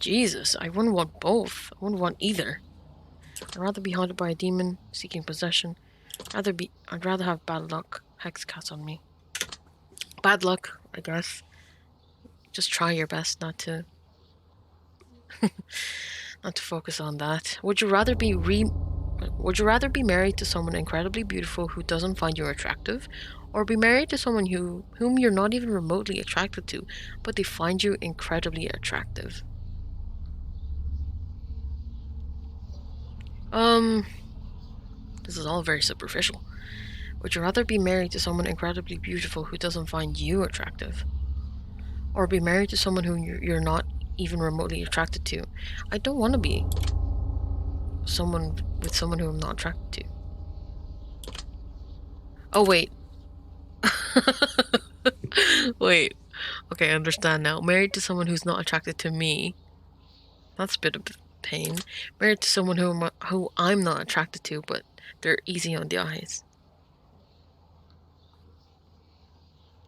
Jesus, I wouldn't want both. I wouldn't want either. I'd rather be haunted by a demon seeking possession. I'd rather have bad luck hex cast on me. Bad luck, I guess. Just try your best not to focus on that. Would you rather be married to someone incredibly beautiful who doesn't find you attractive, or be married to someone whom you're not even remotely attracted to, but they find you incredibly attractive? This is all very superficial. Would you rather be married to someone incredibly beautiful who doesn't find you attractive, or be married to someone who you're not even remotely attracted to? I don't want to be someone who I'm not attracted to. Oh, wait. Wait. Okay, I understand now. Married to someone who's not attracted to me. That's a bit of pain. Married to someone who I'm not attracted to, but they're easy on the eyes.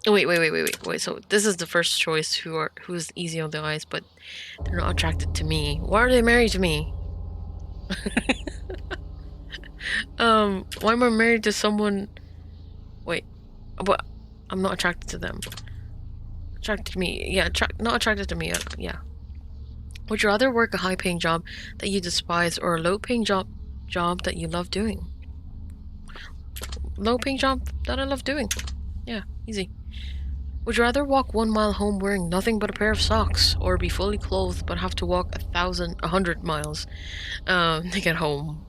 Oh, wait. So this is the first choice who's easy on the eyes, but they're not attracted to me. Why are they married to me? Why am I married to someone? Wait, but I'm not attracted to them. Attracted to me, yeah. Not attracted to me, yeah. Would you rather work a high-paying job that you despise or a low-paying job that you love doing? Low-paying job that I love doing. Yeah, easy. Would you rather walk 1 mile home wearing nothing but a pair of socks, or be fully clothed but have to walk 100 miles to get home?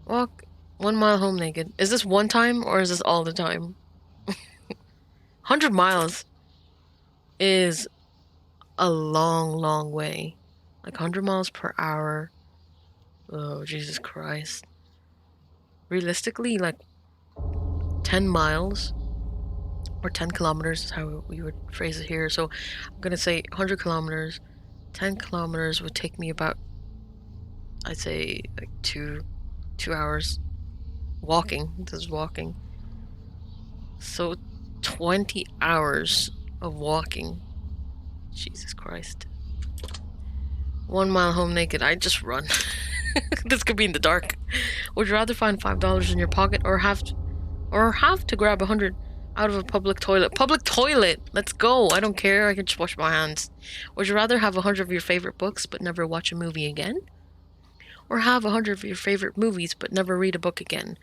Walk 1 mile home naked. Is this one time or is this all the time? 100 miles is a long, long way. Like 100 miles per hour. Oh, Jesus Christ. Realistically, like 10 miles or 10 kilometers is how we would phrase it here. So I'm going to say 100 kilometers. 10 kilometers would take me about, I'd say, like 2 hours walking. This is walking. So 20 hours of walking. Jesus Christ. 1 mile home naked. I'd just run. This could be in the dark. Would you rather find $5 in your pocket or have to grab 100 out of a public toilet? Public toilet! Let's go. I don't care. I can just wash my hands. Would you rather have 100 of your favorite books but never watch a movie again? Or have 100 of your favorite movies but never read a book again?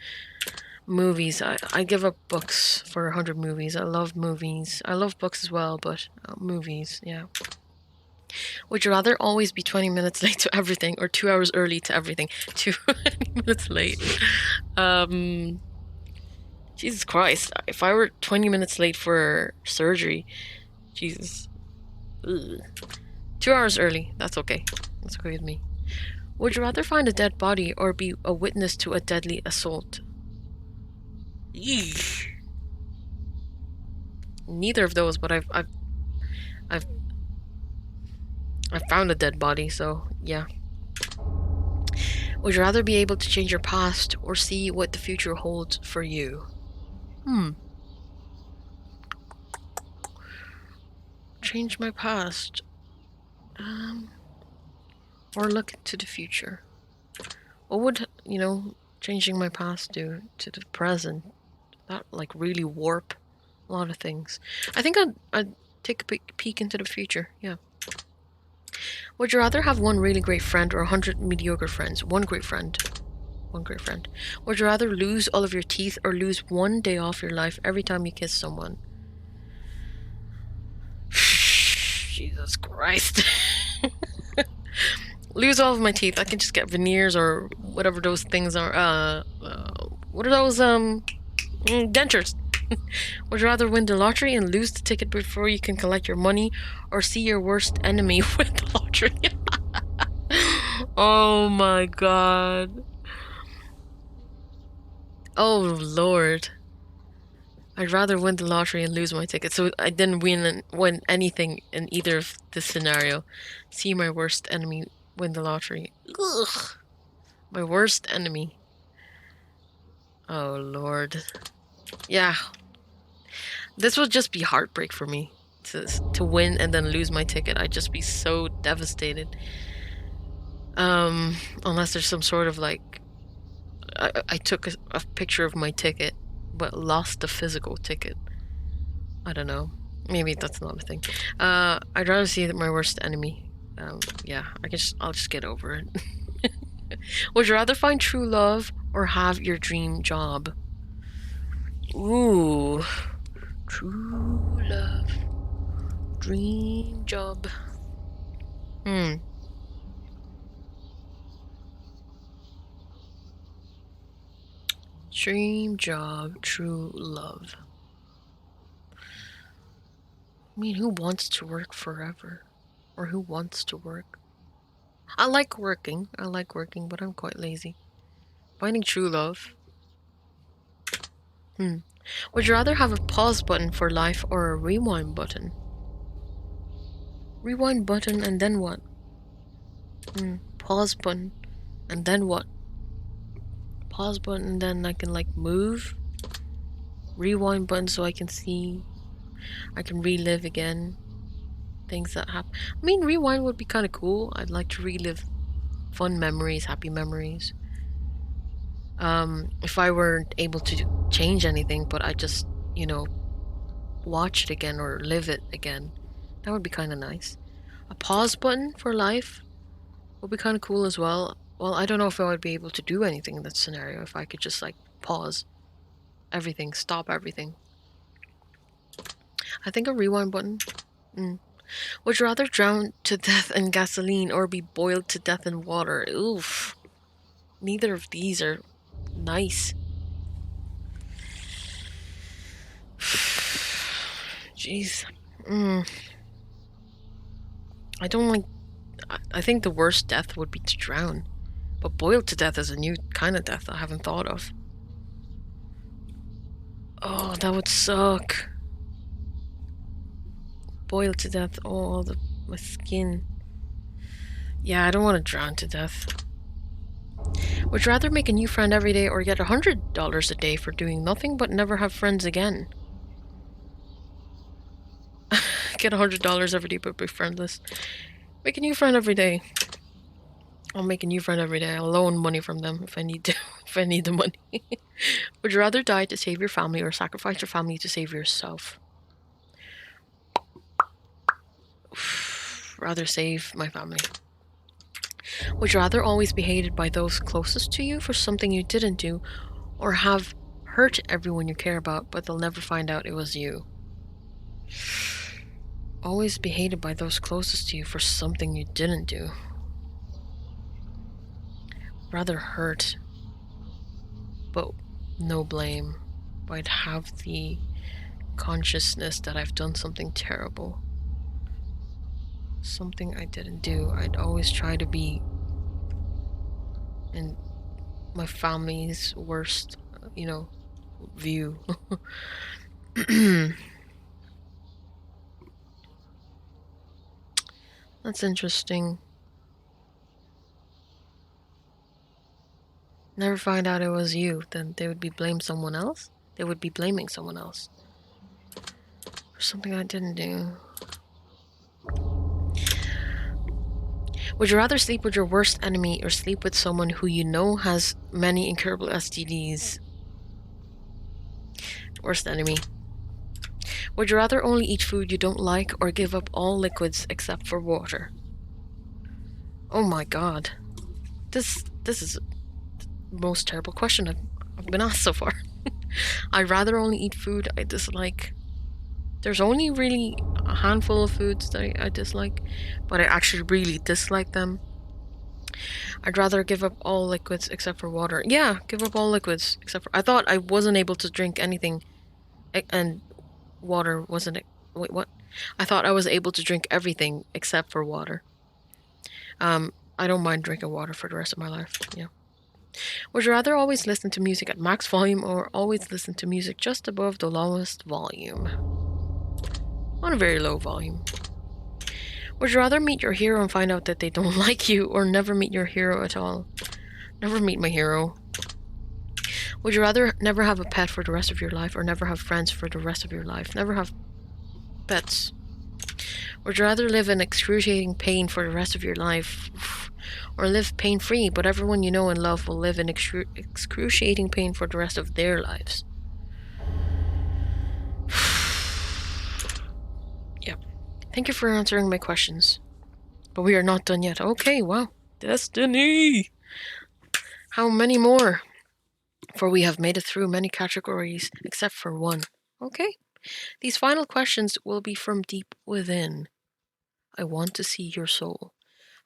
Movies. I give up books for 100 movies. I love movies. I love books as well, but movies, yeah. Would you rather always be 20 minutes late to everything or 2 hours early to everything? 20 minutes late. Jesus Christ. If I were 20 minutes late for surgery, Jesus. Ugh. 2 hours early. That's okay. That's okay with me. Would you rather find a dead body or be a witness to a deadly assault? Yeesh. Neither of those, but I've found a dead body, so yeah. Would you rather be able to change your past or see what the future holds for you? change my past. Or look to the future. What would, changing my past do to the present? That, like, really warp a lot of things. I think I'd take a peek into the future, yeah. Would you rather have one really great friend or 100 mediocre friends? One great friend. One great friend. Would you rather lose all of your teeth or lose one day off your life every time you kiss someone? Jesus Christ. Lose all of my teeth. I can just get veneers or whatever those things are. What are those, dentures. Would you rather win the lottery and lose the ticket before you can collect your money, or see your worst enemy win the lottery? Oh my god. Oh Lord. I'd rather win the lottery and lose my ticket, so I didn't win anything in either of this scenario. See my worst enemy win the lottery. Ugh. My worst enemy. Oh Lord. Yeah. This would just be heartbreak for me. To win and then lose my ticket. I'd just be so devastated. Unless there's some sort of, like, I took a picture of my ticket but lost the physical ticket. I don't know. Maybe that's not a thing. I'd rather see my worst enemy. Yeah, I'll just get over it. Would you rather find true love or have your dream job? Ooh, true love, dream job. Dream job, true love. I mean, who wants to work forever? Or who wants to work? I like working, but I'm quite lazy. Finding true love. Would you rather have a pause button for life or a rewind button? Rewind button and then what? Pause button and then what? Pause button and then I can, like, move. Rewind button so I can see. I can relive again things that happen. I mean, rewind would be kind of cool. I'd like to relive fun memories, happy memories. If I weren't able to change anything, but I just, watch it again or live it again, that would be kind of nice. A pause button for life would be kind of cool as well. Well, I don't know if I would be able to do anything in that scenario if I could just, like, pause everything, stop everything. I think a rewind button. Would you rather drown to death in gasoline or be boiled to death in water? Oof. Neither of these are nice. Jeez. I don't like... I think the worst death would be to drown. But boiled to death is a new kind of death I haven't thought of. Oh, that would suck. Boiled to death. Oh, my skin. Yeah, I don't want to drown to death. Would you rather make a new friend every day or get $100 a day for doing nothing but never have friends again? Get $100 every day but be friendless. Make a new friend every day. I'll make a new friend every day. I'll loan money from them if I need to. If I need the money. Would you rather die to save your family or sacrifice your family to save yourself? Rather save my family. Would you rather always be hated by those closest to you for something you didn't do, or have hurt everyone you care about but they'll never find out it was you? Always be hated by those closest to you for something you didn't do. Rather hurt, but no blame. I'd have the consciousness that I've done something terrible. Something I didn't do. I'd always try to be in my family's worst, view. That's interesting. Never find out it was you, then they would be blaming someone else? They would be blaming someone else for something I didn't do. Would you rather sleep with your worst enemy or sleep with someone who you know has many incurable STDs? Worst enemy. Would you rather only eat food you don't like or give up all liquids except for water? Oh my god. This is the most terrible question I've been asked so far. I'd rather only eat food I dislike. There's only really a handful of foods that I dislike, but I actually really dislike them. I'd rather give up all liquids except for water. Yeah, give up all liquids except for... I thought I wasn't able to drink anything and water wasn't... Wait, what? I thought I was able to drink everything except for water. I don't mind drinking water for the rest of my life. Yeah. Would you rather always listen to music at max volume or always listen to music just above the lowest volume? On a very low volume. Would you rather meet your hero and find out that they don't like you or never meet your hero at all? Never meet my hero. Would you rather never have a pet for the rest of your life or never have friends for the rest of your life? Never have pets. Would you rather live in excruciating pain for the rest of your life or live pain-free, but everyone you know and love will live in excruciating pain for the rest of their lives? Yeah. Thank you for answering my questions. But we are not done yet. Okay, wow. Destiny! How many more? For we have made it through many categories, except for one. Okay. These final questions will be from deep within. I want to see your soul.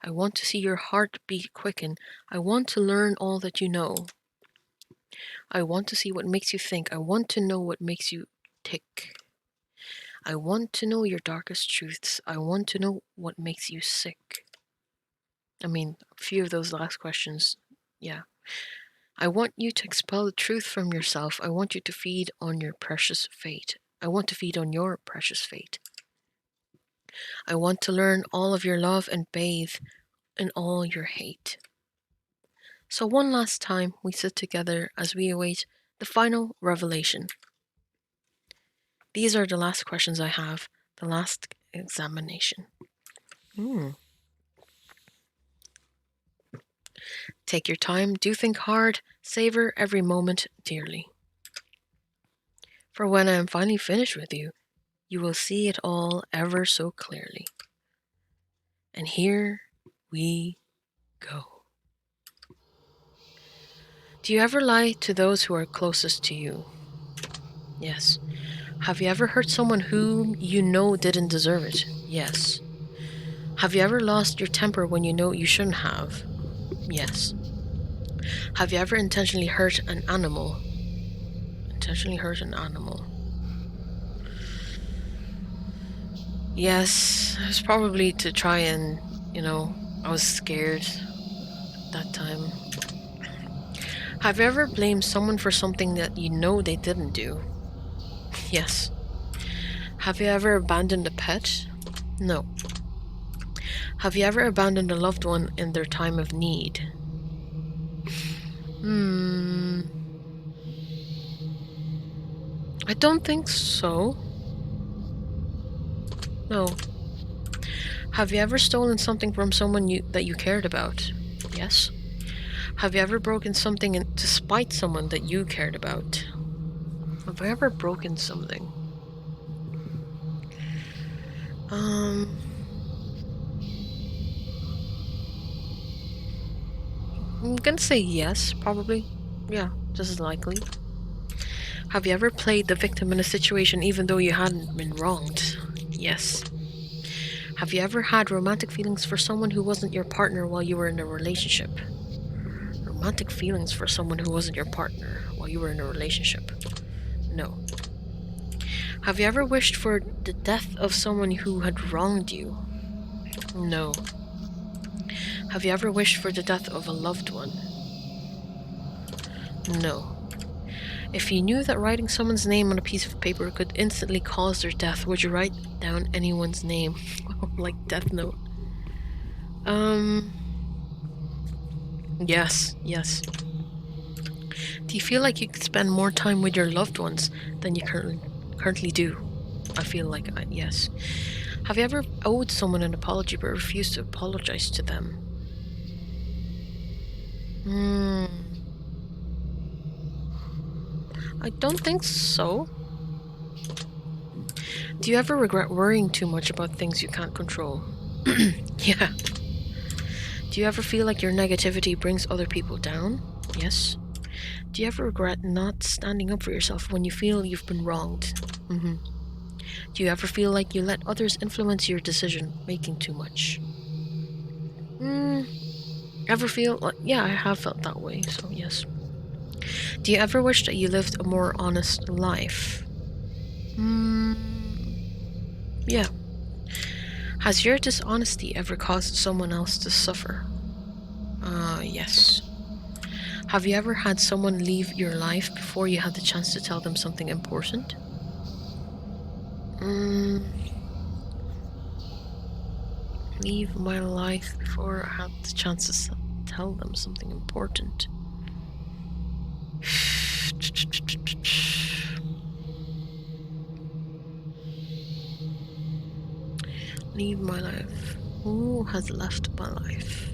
I want to see your heartbeat quicken. I want to learn all that you know. I want to see what makes you think. I want to know what makes you tick. I want to know your darkest truths. I want to know what makes you sick. I mean, a few of those last questions, yeah. I want you to expel the truth from yourself. I want you to feed on your precious fate. I want to feed on your precious fate. I want to learn all of your love and bathe in all your hate. So one last time, we sit together as we await the final revelation. These are the last questions I have, the last examination. Take your time, do think hard, savor every moment dearly. For when I am finally finished with you, you will see it all ever so clearly. And here we go. Do you ever lie to those who are closest to you? Yes. Have you ever hurt someone whom you know didn't deserve it? Yes. Have you ever lost your temper when you know you shouldn't have? Yes. Have you ever intentionally hurt an animal? Intentionally hurt an animal. Yes, it was probably to try and, I was scared at that time. Have you ever blamed someone for something that you know they didn't do? Yes. Have you ever abandoned a pet? No. Have you ever abandoned a loved one in their time of need? I don't think so. No. Have you ever stolen something from someone that you cared about? Yes. Have you ever broken something to spite someone that you cared about? Have I ever broken something? I'm gonna say yes, probably. Yeah, just as likely. Have you ever played the victim in a situation even though you hadn't been wronged? Yes. Have you ever had romantic feelings for someone who wasn't your partner while you were in a relationship? Romantic feelings for someone who wasn't your partner while you were in a relationship? No. Have you ever wished for the death of someone who had wronged you? No. Have you ever wished for the death of a loved one? No. If you knew that writing someone's name on a piece of paper could instantly cause their death, would you write down anyone's name? Like Death Note. Yes. Do you feel like you could spend more time with your loved ones than you currently do? I feel like yes. Have you ever owed someone an apology but refused to apologize to them? I don't think so. Do you ever regret worrying too much about things you can't control? Yeah. Do you ever feel like your negativity brings other people down? Yes. Do you ever regret not standing up for yourself when you feel you've been wronged? Mm-hmm. Do you ever feel like you let others influence your decision making too much? Ever feel like, yeah, I have felt that way, so yes. Do you ever wish that you lived a more honest life? Yeah. Has your dishonesty ever caused someone else to suffer? Yes. Have you ever had someone leave your life before you had the chance to tell them something important? Leave my life before I had the chance to tell them something important. Leave my life. Who has left my life?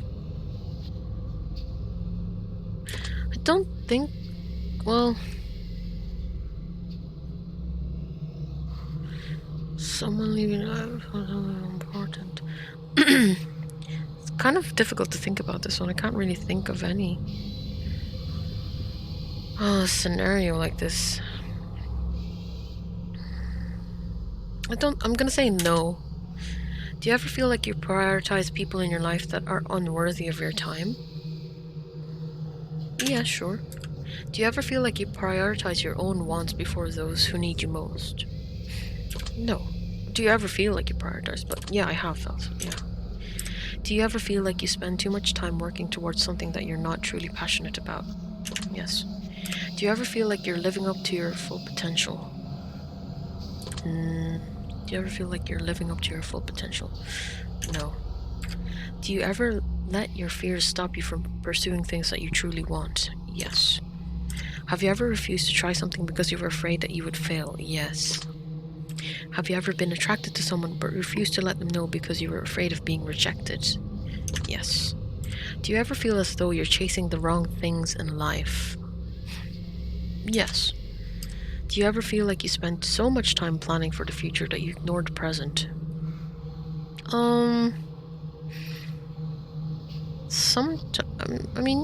I don't think. Well, someone leaving life was important. It's kind of difficult to think about this one. I can't really think of any scenario like this. I'm gonna say no. Do you ever feel like you prioritize people in your life that are unworthy of your time? Yeah, sure. Do you ever feel like you prioritize your own wants before those who need you most? No. Do you ever feel like you prioritize? But yeah, I have felt, yeah. Do you ever feel like you spend too much time working towards something that you're not truly passionate about? Yes. Do you ever feel like you're living up to your full potential? Do you ever feel like you're living up to your full potential? No. Do you ever let your fears stop you from pursuing things that you truly want? Yes. Have you ever refused to try something because you were afraid that you would fail? Yes. Have you ever been attracted to someone but refused to let them know because you were afraid of being rejected? Yes. Do you ever feel as though you're chasing the wrong things in life? Yes. Do you ever feel like you spent so much time planning for the future that you ignored the present?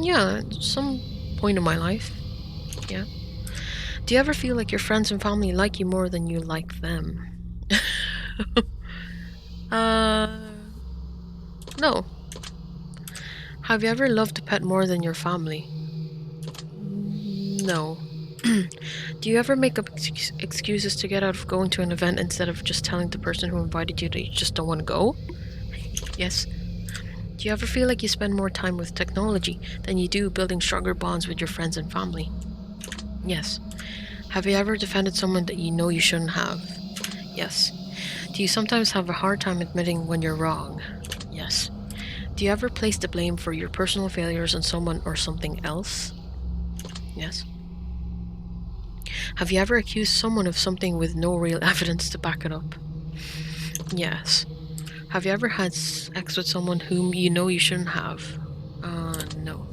Yeah, some point in my life. Yeah. Do you ever feel like your friends and family like you more than you like them? No. Have you ever loved a pet more than your family? No. Do you ever make up excuses to get out of going to an event instead of just telling the person who invited you that you just don't want to go? Yes. Do you ever feel like you spend more time with technology than you do building stronger bonds with your friends and family? Yes. Have you ever defended someone that you know you shouldn't have? Yes. Do you sometimes have a hard time admitting when you're wrong? Yes. Do you ever place the blame for your personal failures on someone or something else? Yes. Have you ever accused someone of something with no real evidence to back it up? Yes. Have you ever had sex with someone whom you know you shouldn't have? No.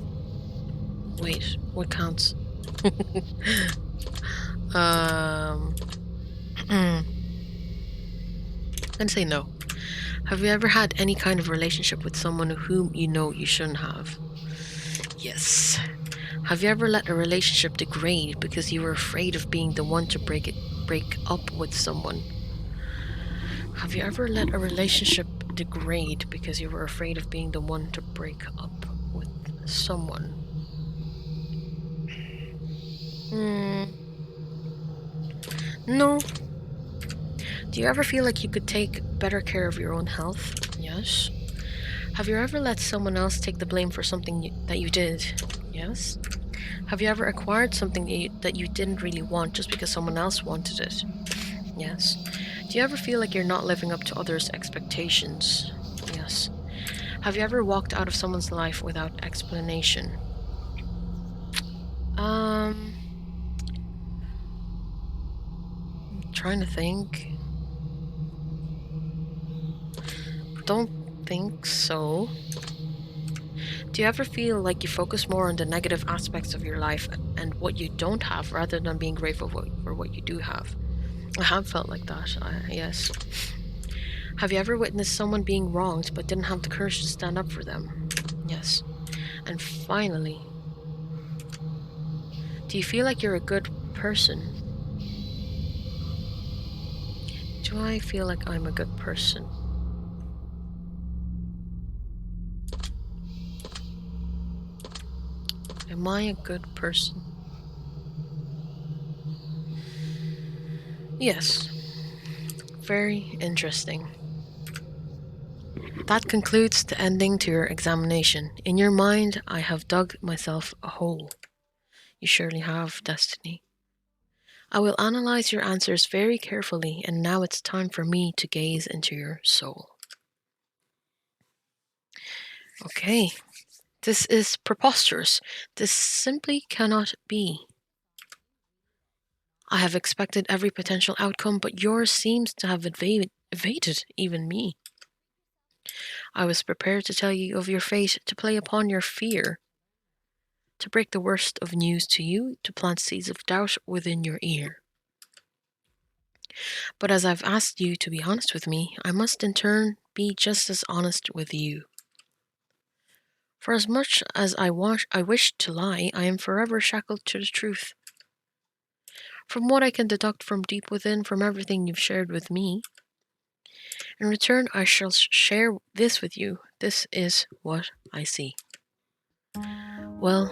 Wait, what counts? I'm gonna say no. Have you ever had any kind of relationship with someone whom you know you shouldn't have? Yes. Have you ever let a relationship degrade because you were afraid of being the one to break up with someone? Have you ever let a relationship degrade because you were afraid of being the one to break up with someone? No. Do you ever feel like you could take better care of your own health? Yes. Have you ever let someone else take the blame for something that you did? Yes. Have you ever acquired something that you didn't really want just because someone else wanted it? Yes. Do you ever feel like you're not living up to others' expectations? Yes. Have you ever walked out of someone's life without explanation? I'm trying to think. don't think so. Do you ever feel like you focus more on the negative aspects of your life and what you don't have rather than being grateful for what you do have? I have felt like that, yes. Have you ever witnessed someone being wronged but didn't have the courage to stand up for them? Yes. And finally, do you feel like you're a good person? Do I feel like I'm a good person? Am I a good person? Yes. Very interesting. That concludes the ending to your examination. In your mind, I have dug myself a hole. You surely have, Destiny. I will analyze your answers very carefully, and now it's time for me to gaze into your soul. Okay, this is preposterous. This simply cannot be. I have expected every potential outcome, but yours seems to have evaded even me. I was prepared to tell you of your fate, to play upon your fear, to break the worst of news to you, to plant seeds of doubt within your ear. But as I've asked you to be honest with me, I must in turn be just as honest with you. For as much as I wish to lie, I am forever shackled to the truth. From what I can deduct from deep within, from everything you've shared with me, in return I shall share this with you. This is what I see. Well,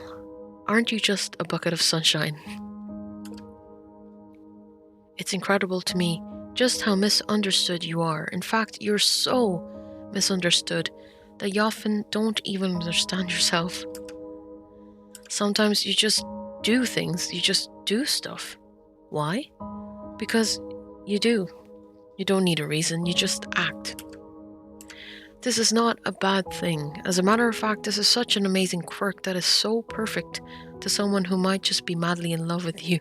aren't you just a bucket of sunshine? It's incredible to me just how misunderstood you are. In fact, you're so misunderstood that you often don't even understand yourself. Sometimes you just do things, you just do stuff. Why? Because you do. You don't need a reason, you just act. This is not a bad thing. As a matter of fact, this is such an amazing quirk that is so perfect to someone who might just be madly in love with you.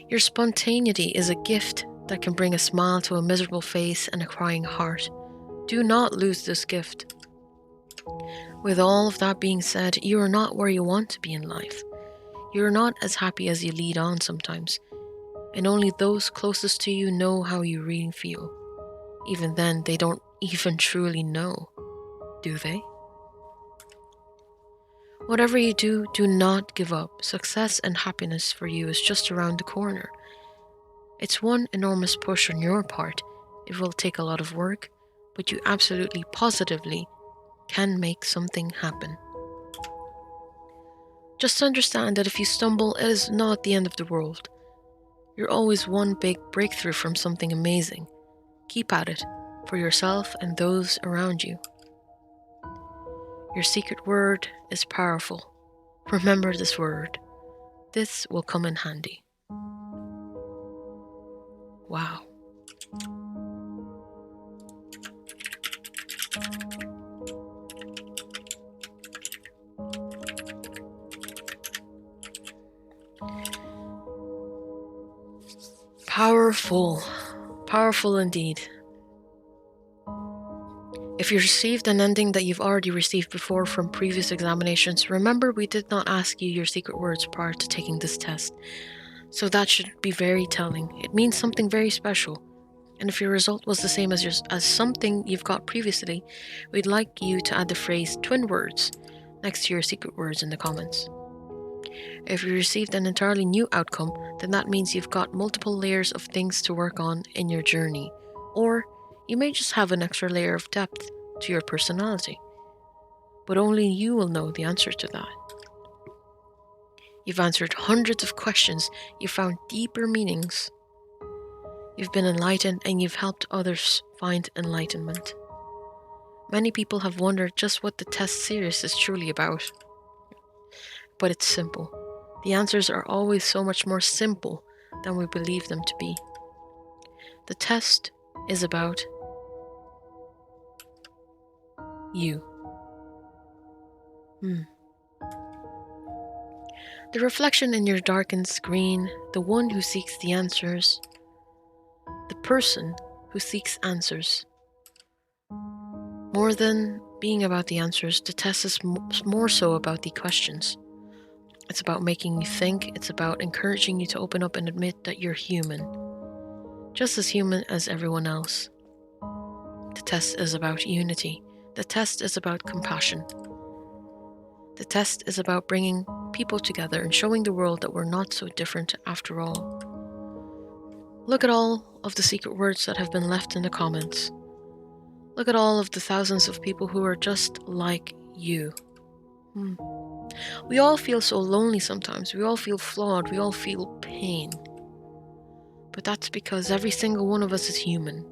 Your spontaneity is a gift that can bring a smile to a miserable face and a crying heart. Do not lose this gift. With all of that being said, you are not where you want to be in life. You are not as happy as you lead on sometimes, and only those closest to you know how you really feel. Even then, they don't even truly know, do they? Whatever you do, do not give up. Success and happiness for you is just around the corner. It's one enormous push on your part. It will take a lot of work, but you absolutely positively can make something happen. Just understand that if you stumble, it is not the end of the world. You're always one big breakthrough from something amazing. Keep at it, for yourself and those around you. Your secret word is powerful. Remember this word. This will come in handy. Wow. Powerful. Powerful indeed. If you received an ending that you've already received before from previous examinations, remember we did not ask you your secret words prior to taking this test. So that should be very telling. It means something very special. And if your result was the same as something you've got previously, we'd like you to add the phrase twin words next to your secret words in the comments. If you received an entirely new outcome, then that means you've got multiple layers of things to work on in your journey. Or you may just have an extra layer of depth to your personality. But only you will know the answer to that. You've answered hundreds of questions, you've found deeper meanings. You've been enlightened and you've helped others find enlightenment. Many people have wondered just what the test series is truly about. But it's simple. The answers are always so much more simple than we believe them to be. The test is about you. The reflection in your darkened screen, the one who seeks the answers, the person who seeks answers, More than being about the answers, the test is more so about the questions. It's about making you think, it's about encouraging you to open up and admit that you're human. Just as human as everyone else. The test is about unity. The test is about compassion. The test is about bringing people together and showing the world that we're not so different after all. Look at all of the secret words that have been left in the comments. Look at all of the thousands of people who are just like you. We all feel so lonely sometimes. We all feel flawed. We all feel pain. But that's because every single one of us is human.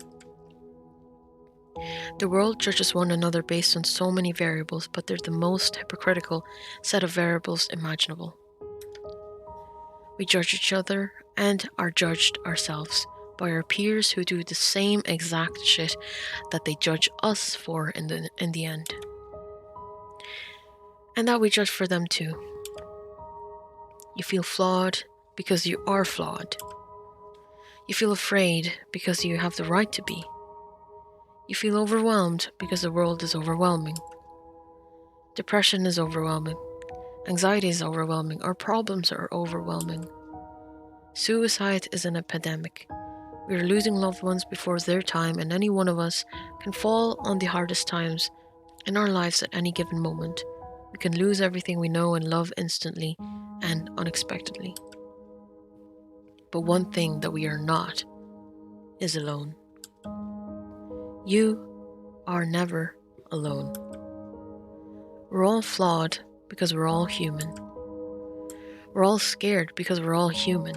The world judges one another based on so many variables, but they're the most hypocritical set of variables imaginable. We judge each other and are judged ourselves by our peers who do the same exact shit that they judge us for in the end. And that we judge for them too. You feel flawed because you are flawed. You feel afraid because you have the right to be. You feel overwhelmed because the world is overwhelming. Depression is overwhelming. Anxiety is overwhelming. Our problems are overwhelming. Suicide is an epidemic. We are losing loved ones before their time, and any one of us can fall on the hardest times in our lives at any given moment. We can lose everything we know and love instantly and unexpectedly. But one thing that we are not is alone. You are never alone. We're all flawed because we're all human. We're all scared because we're all human.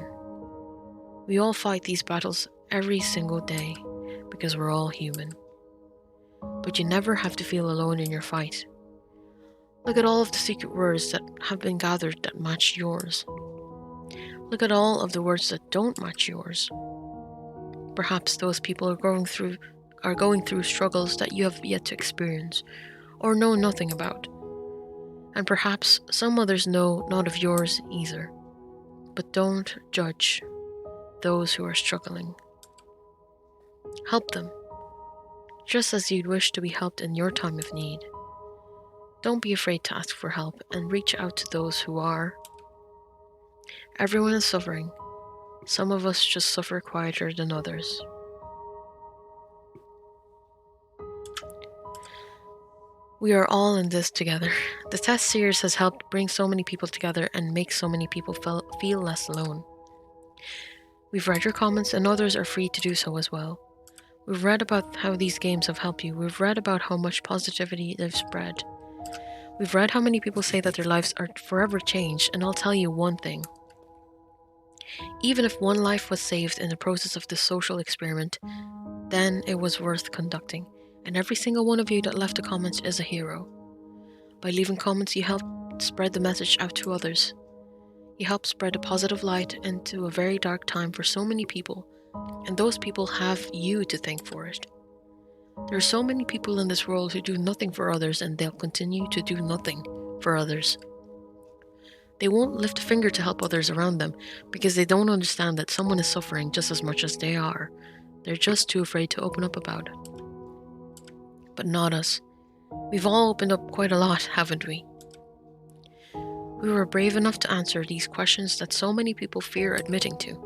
We all fight these battles every single day because we're all human. But you never have to feel alone in your fight. Look at all of the secret words that have been gathered that match yours. Look at all of the words that don't match yours. Perhaps those people are going through struggles that you have yet to experience or know nothing about. And perhaps some others know not of yours either. But don't judge those who are struggling. Help them, just as you'd wish to be helped in your time of need. Don't be afraid to ask for help and reach out to those who are. Everyone is suffering. Some of us just suffer quieter than others. We are all in this together. The test series has helped bring so many people together and make so many people feel less alone. We've read your comments, and others are free to do so as well. We've read about how these games have helped you. We've read about how much positivity they've spread. We've read how many people say that their lives are forever changed, and I'll tell you one thing. Even if one life was saved in the process of this social experiment, then it was worth conducting, and every single one of you that left a comment is a hero. By leaving comments, you help spread the message out to others. You help spread a positive light into a very dark time for so many people, and those people have you to thank for it. There are so many people in this world who do nothing for others, and they'll continue to do nothing for others. They won't lift a finger to help others around them because they don't understand that someone is suffering just as much as they are. They're just too afraid to open up about it. But not us. We've all opened up quite a lot, haven't we? We were brave enough to answer these questions that so many people fear admitting to.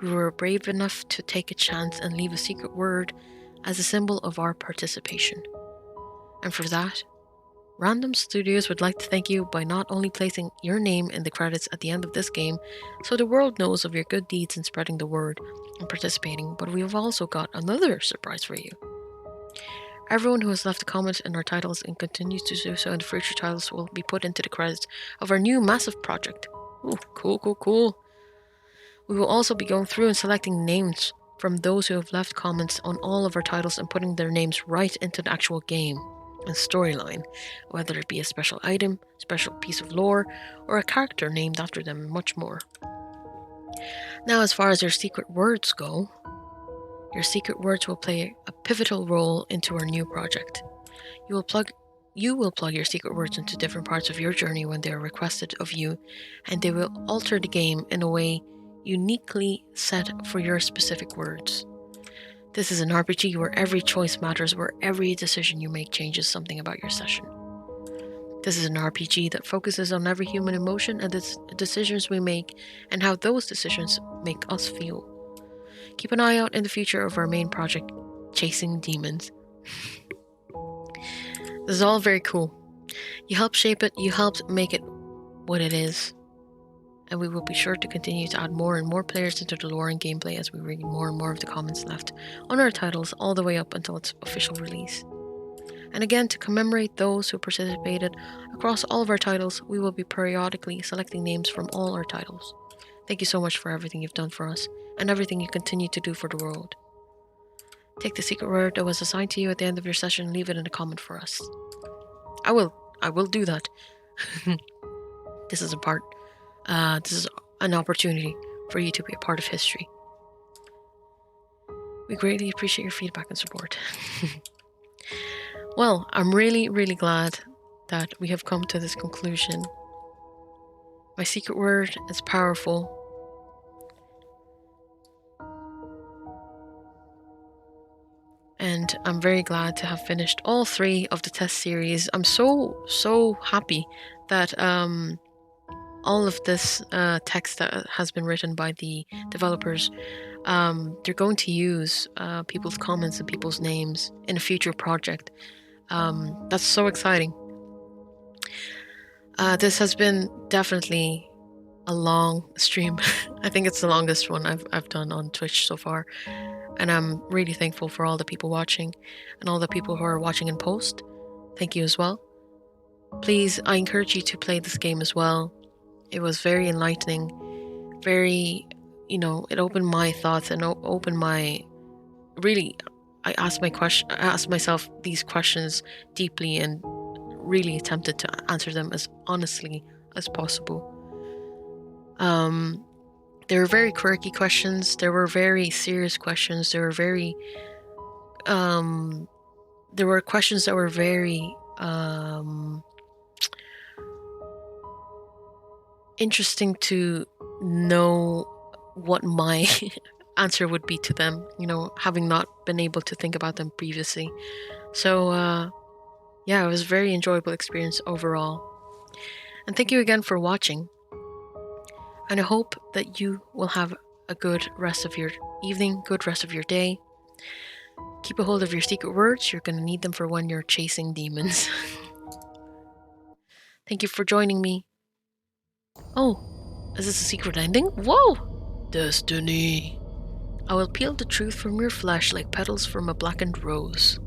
We were brave enough to take a chance and leave a secret word as a symbol of our participation. And for that, Random Studios would like to thank you by not only placing your name in the credits at the end of this game so the world knows of your good deeds in spreading the word and participating, but we've also got another surprise for you. Everyone who has left a comment in our titles and continues to do so in the future titles will be put into the credits of our new massive project. Ooh, cool. We will also be going through and selecting names from those who have left comments on all of our titles and putting their names right into the actual game and storyline, whether it be a special item, special piece of lore, or a character named after them, and much more. Now, as far as your secret words go, your secret words will play a pivotal role into our new project. You will plug your secret words into different parts of your journey when they are requested of you, and they will alter the game in a way uniquely set for your specific words. This is an RPG where every choice matters, where every decision you make changes something about your session. This is an RPG that focuses on every human emotion and the decisions we make and how those decisions make us feel. Keep an eye out in the future of our main project, Chasing Demons. This is all very cool. You helped shape it, you helped make it what it is. And we will be sure to continue to add more and more players into the lore and gameplay as we read more and more of the comments left on our titles all the way up until its official release. And again, to commemorate those who participated across all of our titles, we will be periodically selecting names from all our titles. Thank you so much for everything you've done for us and everything you continue to do for the world. Take the secret word that was assigned to you at the end of your session and leave it in a comment for us. I will do that. This is an opportunity for you to be a part of history. We greatly appreciate your feedback and support. Well, I'm really, really glad that we have come to this conclusion. My secret word is powerful. And I'm very glad to have finished all 3 of the test series. I'm so happy that all of this text that has been written by the developers, they're going to use people's comments and people's names in a future project. That's so exciting. This has been definitely a long stream. I think it's the longest one I've done on Twitch so far. And I'm really thankful for all the people watching and all the people who are watching in post. Thank you as well. Please, I encourage you to play this game as well. It was very enlightening, very, it opened my thoughts and opened my, really, I asked myself these questions deeply and really attempted to answer them as honestly as possible. There were very quirky questions. There were very serious questions. There were questions that were very interesting to know what my answer would be to them, having not been able to think about them previously. So yeah, it was a very enjoyable experience overall. And thank you again for watching. And I hope that you will have a good rest of your evening, good rest of your day. Keep a hold of your secret words. You're going to need them for when you're chasing demons. Thank you for joining me. Oh, is this a secret ending? Whoa! Destiny. I will peel the truth from your flesh like petals from a blackened rose.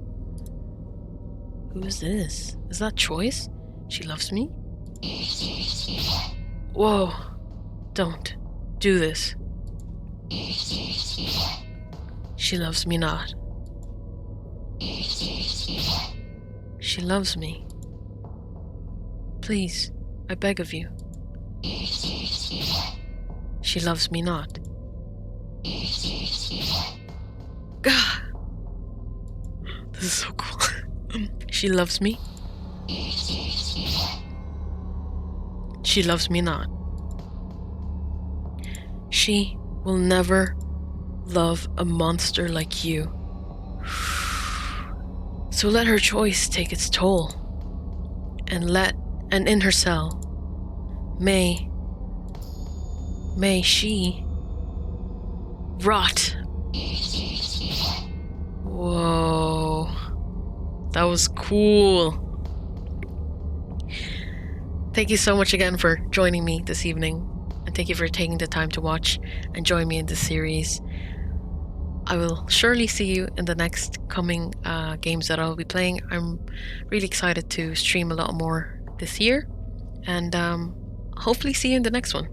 Who is this? Is that Choice? She loves me? Whoa. Don't do this. She loves me not. She loves me. Please, I beg of you. She loves me not. Gah! This is so cool. She loves me. She loves me not. She will never love a monster like you. So let her choice take its toll. And in her cell, may she rot. Whoa. That was cool. Thank you so much again for joining me this evening. And thank you for taking the time to watch and join me in this series. I will surely see you in the next coming games that I'll be playing. I'm really excited to stream a lot more this year. And hopefully see you in the next one.